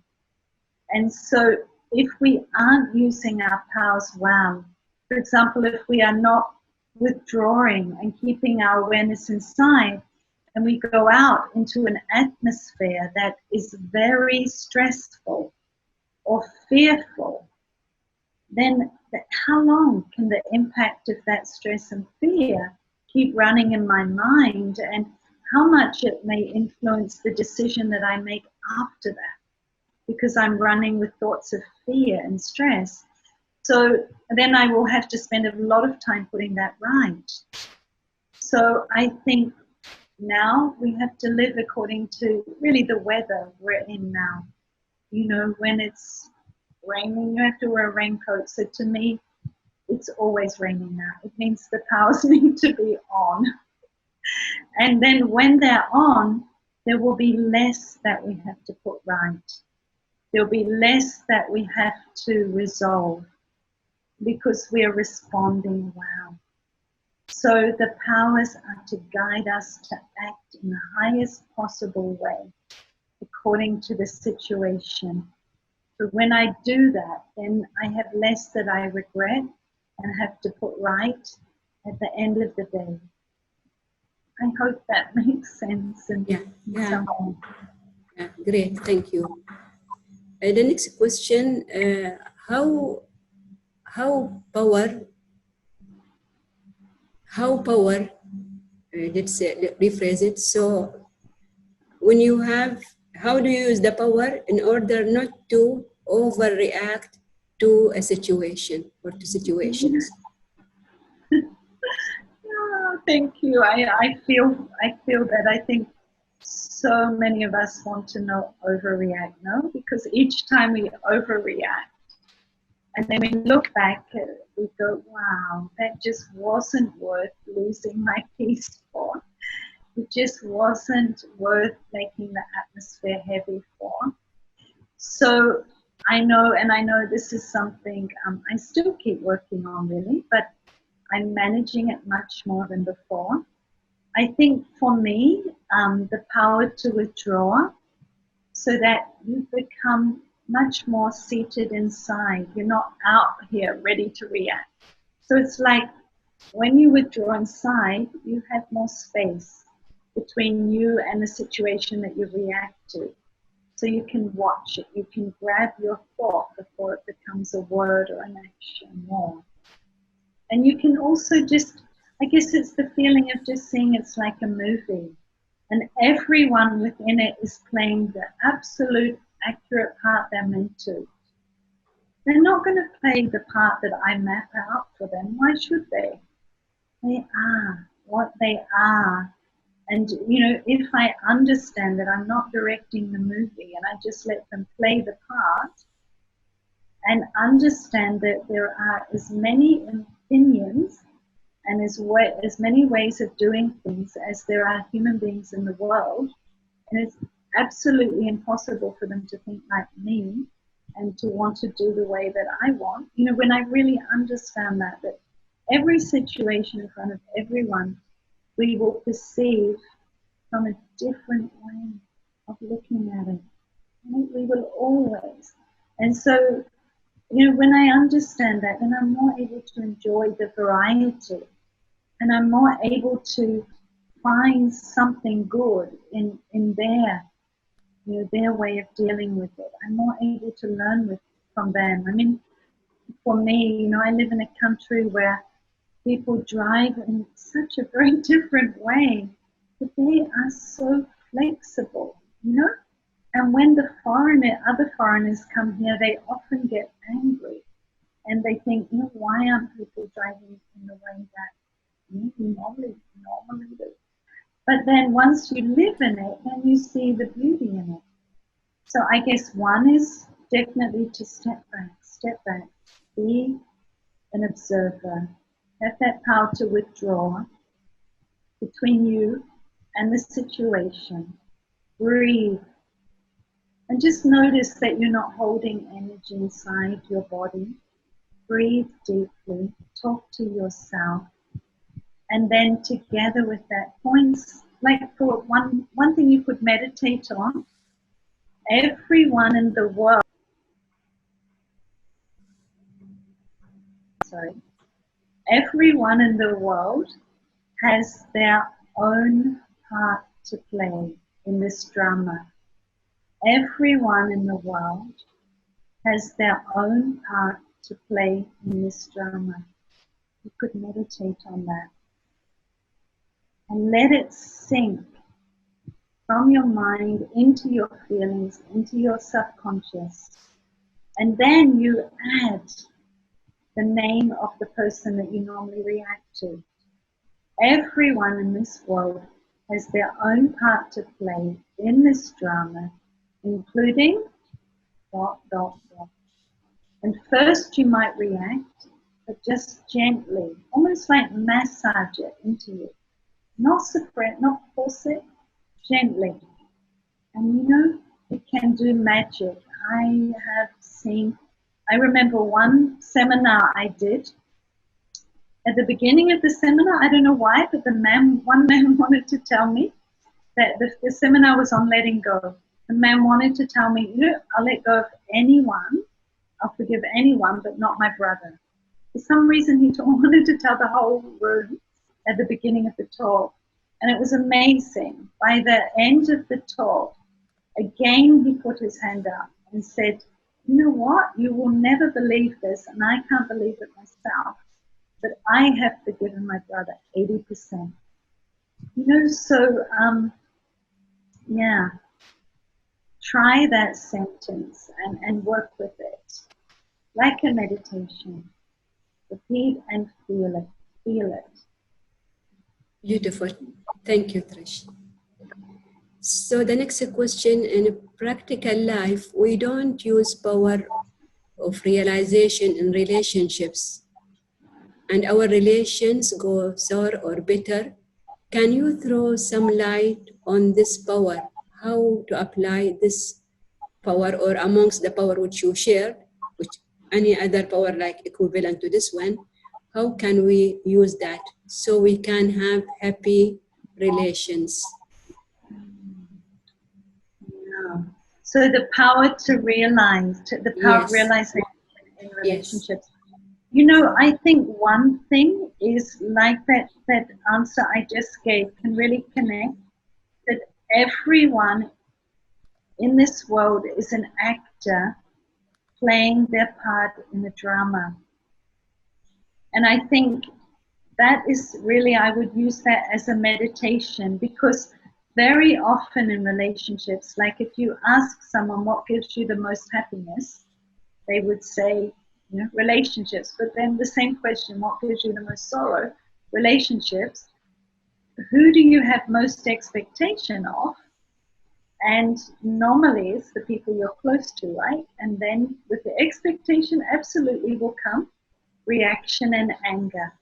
And so if we aren't using our powers well, for example, if we are not withdrawing and keeping our awareness inside, and we go out into an atmosphere that is very stressful or fearful, then how long can the impact of that stress and fear keep running in my mind, and how much it may influence the decision that I make after that, because I'm running with thoughts of fear and stress. So then I will have to spend a lot of time putting that right. So I think now we have to live according to really the weather we're in now. You know, when it's raining, you have to wear a raincoat. So to me, it's always raining now. It means the powers need to be on. And then when they're on, there will be less that we have to put right. There'll be less that we have to resolve because we are responding well. So the powers are to guide us to act in the highest possible way according to the situation. But when I do that, then I have less that I regret and have to put right at the end of the day. I hope that makes sense. And Yeah. Great, thank you. The next question, how power, let's rephrase it. So when you have, how do you use the power in order not to overreact to a situation or to situations? Oh, thank you. I feel that. I think so many of us want to not overreact, no? Because each time we overreact, and then we look back, we go, wow, that just wasn't worth losing my peace for. It just wasn't worth making the atmosphere heavy for. So I know this is something I still keep working on really, but I'm managing it much more than before. I think for me, the power to withdraw so that you become much more seated inside. You're not out here ready to react. So it's like when you withdraw inside, you have more space between you and the situation that you react to. So you can watch it. You can grab your thought before it becomes a word or an action more. And you can also just, I guess it's the feeling of just seeing it's like a movie. And everyone within it is playing the absolute accurate part they're meant to. They're not going to play the part that I map out for them. Why should they? They are what they are. And, you know, if I understand that I'm not directing the movie and I just let them play the part and understand that there are as many opinions and as many ways of doing things as there are human beings in the world, and it's absolutely impossible for them to think like me and to want to do the way that I want. You know, when I really understand that every situation in front of everyone, we will perceive from a different way of looking at it. We will always. And so, you know, when I understand that, then I'm more able to enjoy the variety, and I'm more able to find something good in their, you know, their way of dealing with it. I'm more able to learn from them. I mean, for me, you know, I live in a country where people drive in such a very different way, but they are so flexible, you know? And when the other foreigners come here, they often get angry. And they think, you know, why aren't people driving in the way that we normally do? But then once you live in it, then you see the beauty in it. So I guess one is definitely to step back, be an observer, have that power to withdraw between you and the situation, breathe, and just notice that you're not holding energy inside your body. Breathe deeply, talk to yourself, and then together with that, points, like for one thing you could meditate on, everyone in the world, everyone in the world has their own part to play in this drama. Everyone in the world has their own part to play in this drama. You could meditate on that. And let it sink from your mind into your feelings, into your subconscious. And then you add the name of the person that you normally react to. Everyone in this world has their own part to play in this drama, including ... And first you might react, but just gently, almost like massage it into you. Not suppress, not force it, gently. And you know, it can do magic. I remember one seminar I did. At the beginning of the seminar, I don't know why, but one man wanted to tell me that the seminar was on letting go. The man wanted to tell me, you know, I'll let go of anyone, I'll forgive anyone, but not my brother. For some reason, he wanted to tell the whole room at the beginning of the talk. And it was amazing. By the end of the talk, again, he put his hand up and said, you know what? You will never believe this, and I can't believe it myself, but I have forgiven my brother 80%. You know, so, yeah, try that sentence and work with it. Like a meditation. Repeat and feel it. Feel it. Beautiful. Thank you, Trish. So the next question, in practical life, we don't use power of realization in relationships, and our relations go sour or bitter. Can you throw some light on this power? How to apply this power, or amongst the power which you shared, which any other power like equivalent to this one, how can we use that so we can have happy relations? Yeah. So the power to realize, the power of Yes. realization in relationships. Yes. You know, I think one thing is like that answer I just gave can really connect, that everyone in this world is an actor playing their part in the drama. And I think that is really, I would use that as a meditation, because very often in relationships, like if you ask someone what gives you the most happiness, they would say, you know, relationships. But then the same question, what gives you the most sorrow? Relationships. Who do you have most expectation of? And normally it's the people you're close to, right? And then with the expectation, absolutely will come reaction and anger.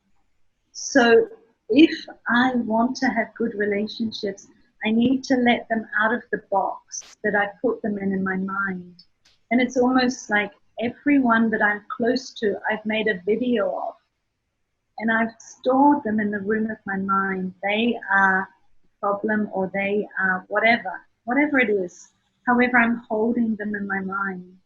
So if I want to have good relationships, I need to let them out of the box that I put them in my mind. And it's almost like everyone that I'm close to, I've made a video of, and I've stored them in the room of my mind. They are a problem, or they are whatever it is. However, I'm holding them in my mind.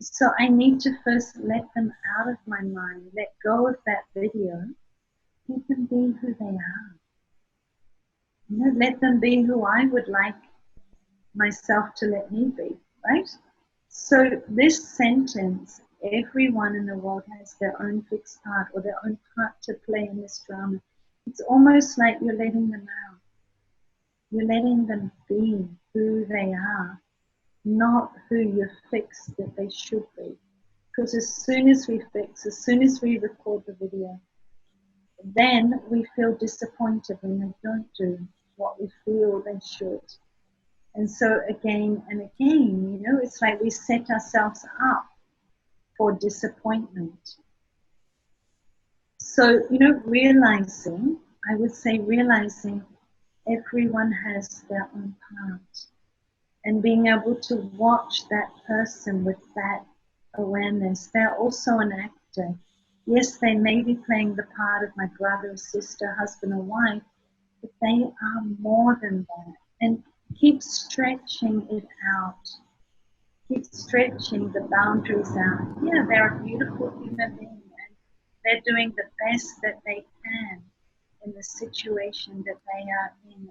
So I need to first let them out of my mind, let go of that video. Let them be who they are. You know, let them be who I would like myself to let me be, right? So this sentence, everyone in the world has their own fixed part or their own part to play in this drama. It's almost like you're letting them out. You're letting them be who they are, not who you're fixed that they should be. Because as soon as we fix, as soon as we record the video, then we feel disappointed when they don't do what we feel they should. And so again and again, you know, it's like we set ourselves up for disappointment. So, you know, realizing, I would say realizing everyone has their own part, and being able to watch that person with that awareness. They're also an actor. Yes, they may be playing the part of my brother or sister, husband or wife, but they are more than that. And keep stretching it out. Keep stretching the boundaries out. Yeah, they're a beautiful human being, and they're doing the best that they can in the situation that they are in.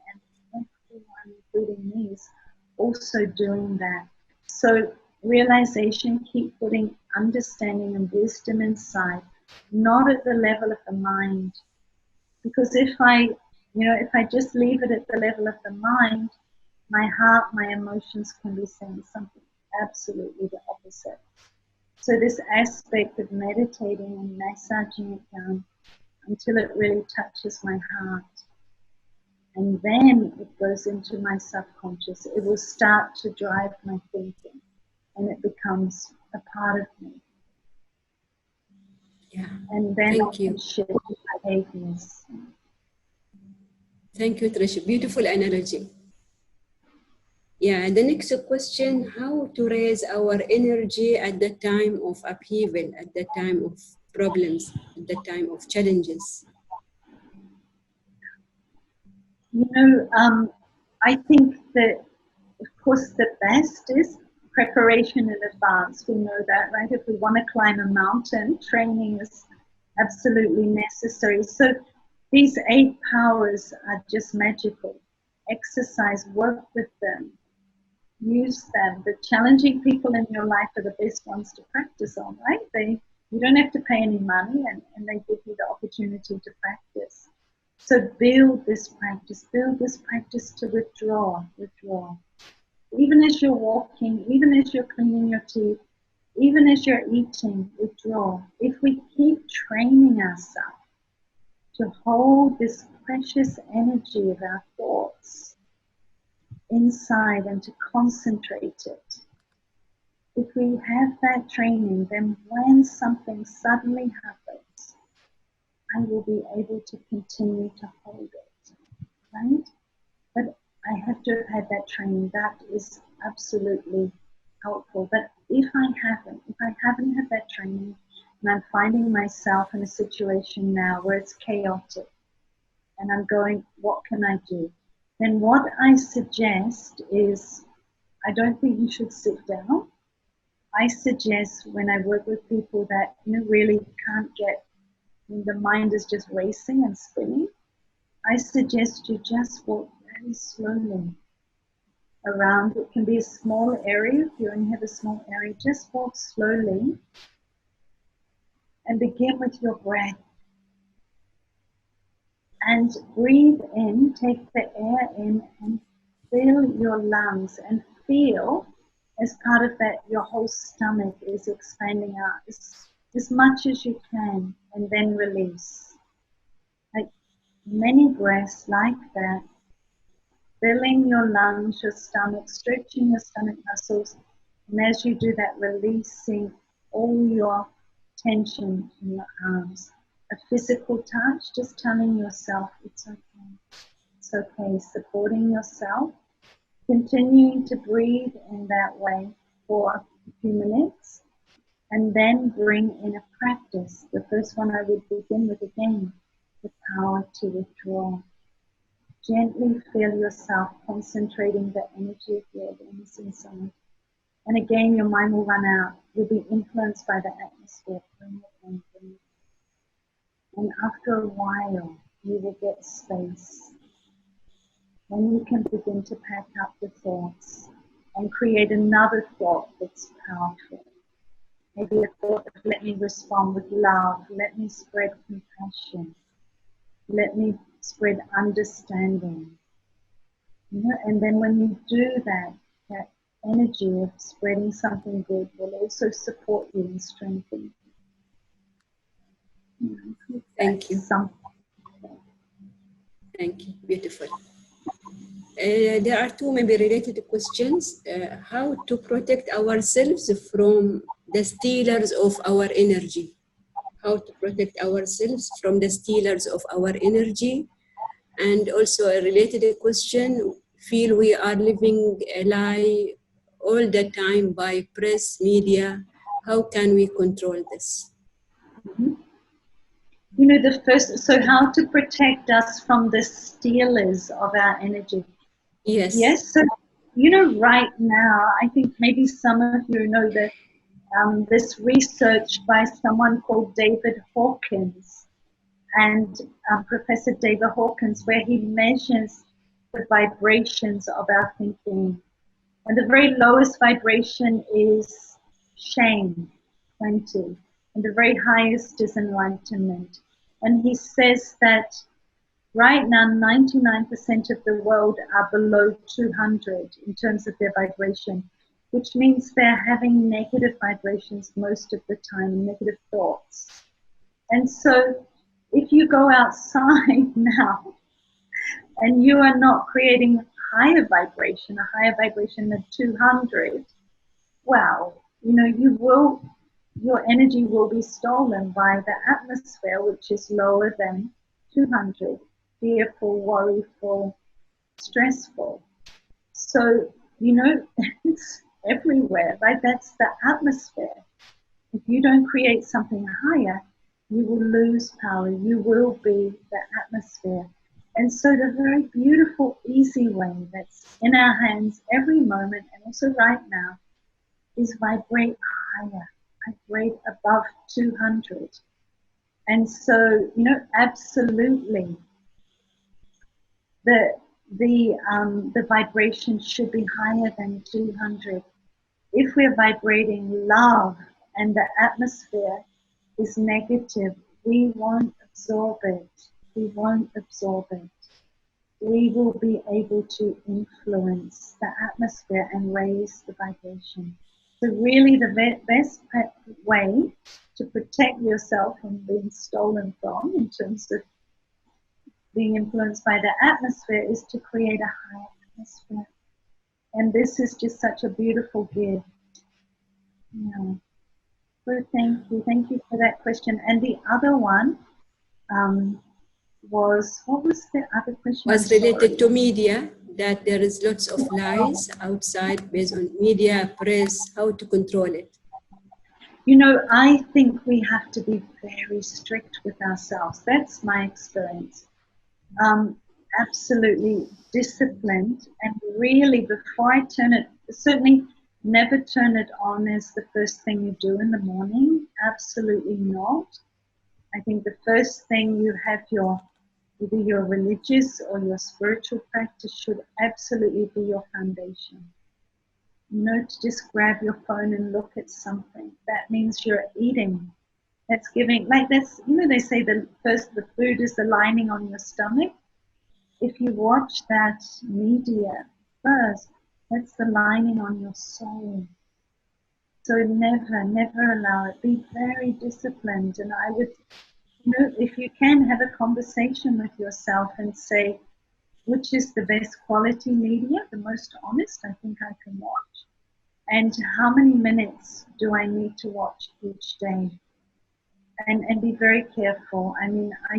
And everyone, including me, is also doing that. So realization, keep putting understanding and wisdom inside, not at the level of the mind. Because if I just leave it at the level of the mind, my heart, my emotions can be saying something absolutely the opposite. So this aspect of meditating and massaging it down until it really touches my heart. And then it goes into my subconscious. It will start to drive my thinking, and it becomes a part of me. Yeah. And then I Thank can you. shift behaviors. Thank you, Tricia. Beautiful analogy. Yeah, the next question, how to raise our energy at the time of upheaval, at the time of problems, at the time of challenges? You know, I think that, of course, the best is preparation in advance. We know that, right? If we want to climb a mountain, training is absolutely necessary. So these 8 powers are just magical. Exercise, work with them, use them. The challenging people in your life are the best ones to practice on, right? You don't have to pay any money, and they give you the opportunity to practice. So build this practice to withdraw. Even as you're walking, even as you're cleaning your teeth, even as you're eating, withdraw. If we keep training ourselves to hold this precious energy of our thoughts inside and to concentrate it, if we have that training, then when something suddenly happens, I will be able to continue to hold it, right? But I have to have had that training. That is absolutely helpful. But if I haven't had that training, and I'm finding myself in a situation now where it's chaotic, and I'm going, what can I do? Then what I suggest is, I don't think you should sit down. I suggest, when I work with people that really can't get, the mind is just racing and spinning, I suggest you just walk very slowly around. It can be a small area. If you only have a small area, just walk slowly and begin with your breath. And breathe in, take the air in, and fill your lungs, and feel, as part of that, your whole stomach is expanding out as much as you can, and then release. Like many breaths like that, filling your lungs, your stomach, stretching your stomach muscles, and as you do that, releasing all your tension in your arms. A physical touch, just telling yourself it's okay. It's okay, supporting yourself, continuing to breathe in that way for a few minutes, and then bring in a practice. The first one I would begin with again, the power to withdraw. Gently feel yourself concentrating the energy of your awareness inside. And again, your mind will run out. You'll be influenced by the atmosphere. Bring it in, bring it in. And after a while, you will get space. Then you can begin to pack up the thoughts and create another thought that's powerful. Maybe a thought of, let me respond with love, let me spread compassion, let me spread understanding. And then when you do that, that energy of spreading something good will also support you and strengthen you. Thank you. Thank you. Beautiful. There are 2 maybe related questions. How to protect ourselves from the stealers of our energy? How to protect ourselves from the stealers of our energy? And also a related question, feel we are living a lie all the time by press, media. How can we control this? Mm-hmm. The first, so how to protect us from the stealers of our energy. Yes. So, right now, I think maybe some of you know that this research by someone called David Hawkins, and Professor David Hawkins, where he measures the vibrations of our thinking. And the very lowest vibration is shame, 20. And the very highest is enlightenment. And he says that right now, 99% of the world are below 200 in terms of their vibration, which means they're having negative vibrations most of the time, negative thoughts. And so if you go outside now, and you are not creating higher vibration, a higher vibration than 200, wow, you know, your energy will be stolen by the atmosphere, which is lower than 200, fearful, worryful, stressful. So, you know, it's everywhere, right? That's the atmosphere. If you don't create something higher, you will lose power. You will be the atmosphere. And so the very beautiful, easy way that's in our hands every moment, and also right now, is vibrate higher, vibrate above 200. And so, you know, absolutely, the vibration should be higher than 200. If we're vibrating love and the atmosphere is negative, we won't absorb it. We won't absorb it. We will be able to influence the atmosphere and raise the vibration. So really the best way to protect yourself from being stolen from, in terms of being influenced by the atmosphere, is to create a high atmosphere. And this is just such a beautiful gift. Yeah. So thank you for that question. And the other one was, what was the other question? Was related to media, that there is lots of lies outside based on media, press, how to control it. You know, I think we have to be very strict with ourselves. That's my experience. Absolutely disciplined, and really, before I turn it, certainly never turn it on as the first thing you do in the morning. Absolutely not. I think the first thing you have either your religious or your spiritual practice should absolutely be your foundation. You know, to just grab your phone and look at something, that means you're eating. That's giving, like that's, you know, they say the food is the lining on your stomach. If you watch that media first, that's the lining on your soul. So never allow it. Be very disciplined. And I would, you know, if you can, have a conversation with yourself and say, which is the best quality media, the most honest I think I can watch, and how many minutes do I need to watch each day? And be very careful. I mean, I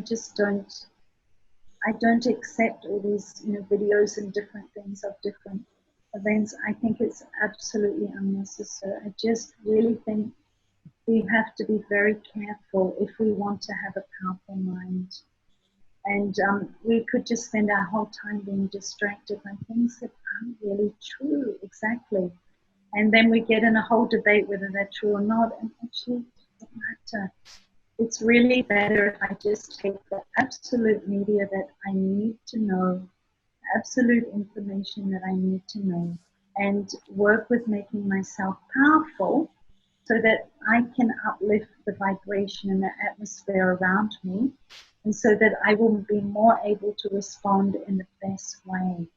don't accept all these, you know, videos and different things of different events. I think it's absolutely unnecessary. I just really think we have to be very careful if we want to have a powerful mind. And we could just spend our whole time being distracted by things that aren't really true, exactly. And then we get in a whole debate whether they're true or not, and actually it doesn't matter. It's really better if I just take the absolute media that I need to know, absolute information that I need to know, and work with making myself powerful so that I can uplift the vibration and the atmosphere around me, and so that I will be more able to respond in the best way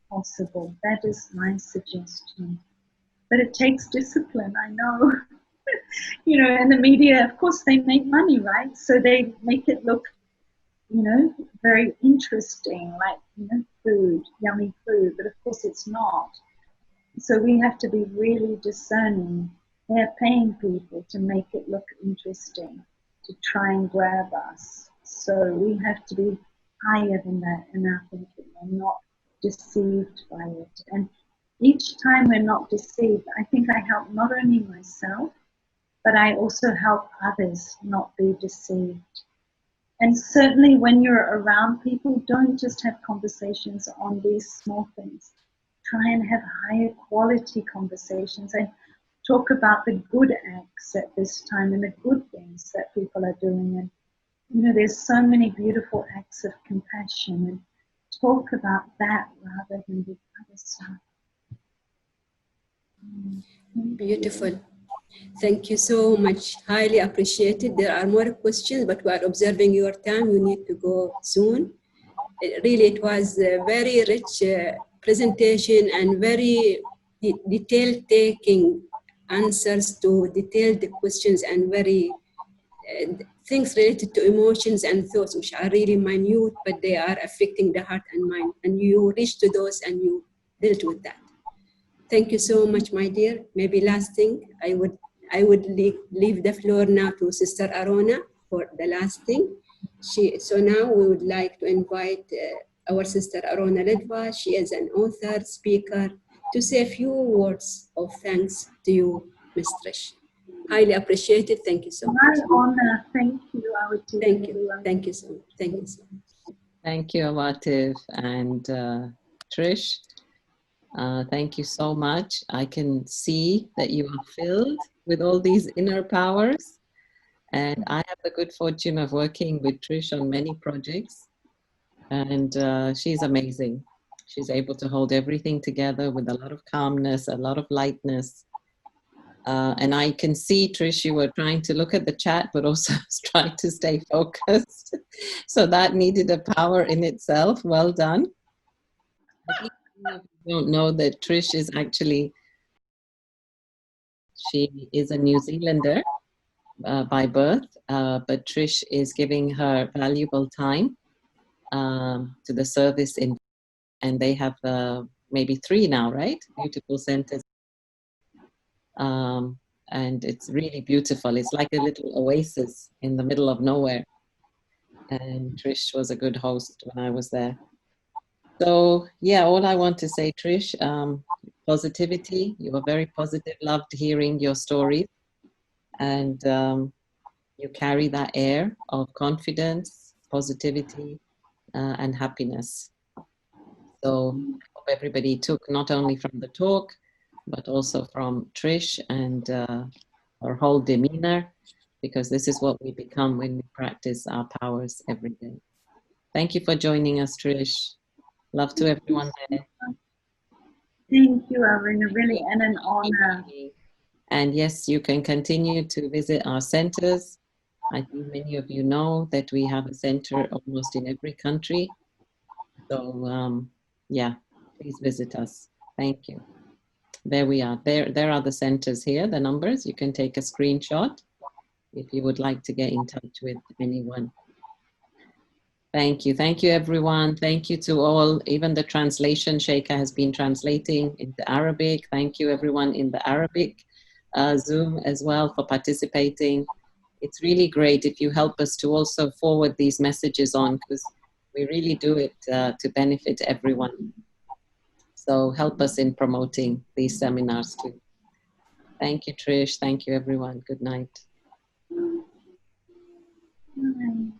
possible. That is my suggestion. But it takes discipline, I know. You know, and the media, of course, they make money, right? So they make it look, you know, very interesting, like, you know, food, yummy food, but of course it's not. So we have to be really discerning. They're paying people to make it look interesting, to try and grab us. So we have to be higher than that in our thinking and not deceived by it. And each time we're not deceived, I think I help not only myself, but I also help others not be deceived. And certainly when you're around people, don't just have conversations on these small things. Try and have higher quality conversations and talk about the good acts at this time and the good things that people are doing. And, you know, there's so many beautiful acts of compassion, and talk about that rather than the other stuff. Beautiful. Thank you so much. Highly appreciated. There are more questions, but we are observing your time. You need to go soon. Really, it was a very rich presentation and very detailed taking answers to detailed questions, and very things related to emotions and thoughts, which are really minute, but they are affecting the heart and mind. And you reach to those and you dealt with that. Thank you so much, my dear. Maybe last thing, I would leave the floor now to Sister Arona for the last thing. So now we would like to invite our Sister Arona Ledva. She is an author, speaker, to say a few words of thanks to you, Ms. Trish. Highly appreciated. Thank you so much. My honor. Thank you, Awati. Thank you. Thank you so much. Thank you so much. Thank you, Awatif and Trish. Thank you so much. I can see that you are filled with all these inner powers. And I have the good fortune of working with Trish on many projects. And she's amazing. She's able to hold everything together with a lot of calmness, a lot of lightness. And I can see, Trish, you were trying to look at the chat, but also trying to stay focused. So that needed a power in itself. Well done. I think many of you don't know that Trish is actually, she is a New Zealander by birth, but Trish is giving her valuable time to the service in, and they have maybe 3 now, right? Beautiful centers. And it's really beautiful. It's like a little oasis in the middle of nowhere. And Trish was a good host when I was there. So yeah, all I want to say, Trish, positivity. You were very positive, loved hearing your stories. And you carry that air of confidence, positivity, and happiness. So I hope everybody took not only from the talk, but also from Trish and her whole demeanor, because this is what we become when we practice our powers every day. Thank you for joining us, Trish. Love to everyone there. Thank you, Aruna, really, and an honor. And yes, you can continue to visit our centers. I think many of you know that we have a center almost in every country. So yeah, please visit us. Thank you. There we are. There are the centers here, the numbers. You can take a screenshot if you would like to get in touch with anyone. Thank you. Thank you, everyone. Thank you to all. Even the translation, Sheikha has been translating into Arabic. Thank you, everyone in the Arabic Zoom as well for participating. It's really great if you help us to also forward these messages on, because we really do it to benefit everyone. So help us in promoting these seminars too. Thank you, Trish. Thank you, everyone. Good night. Bye.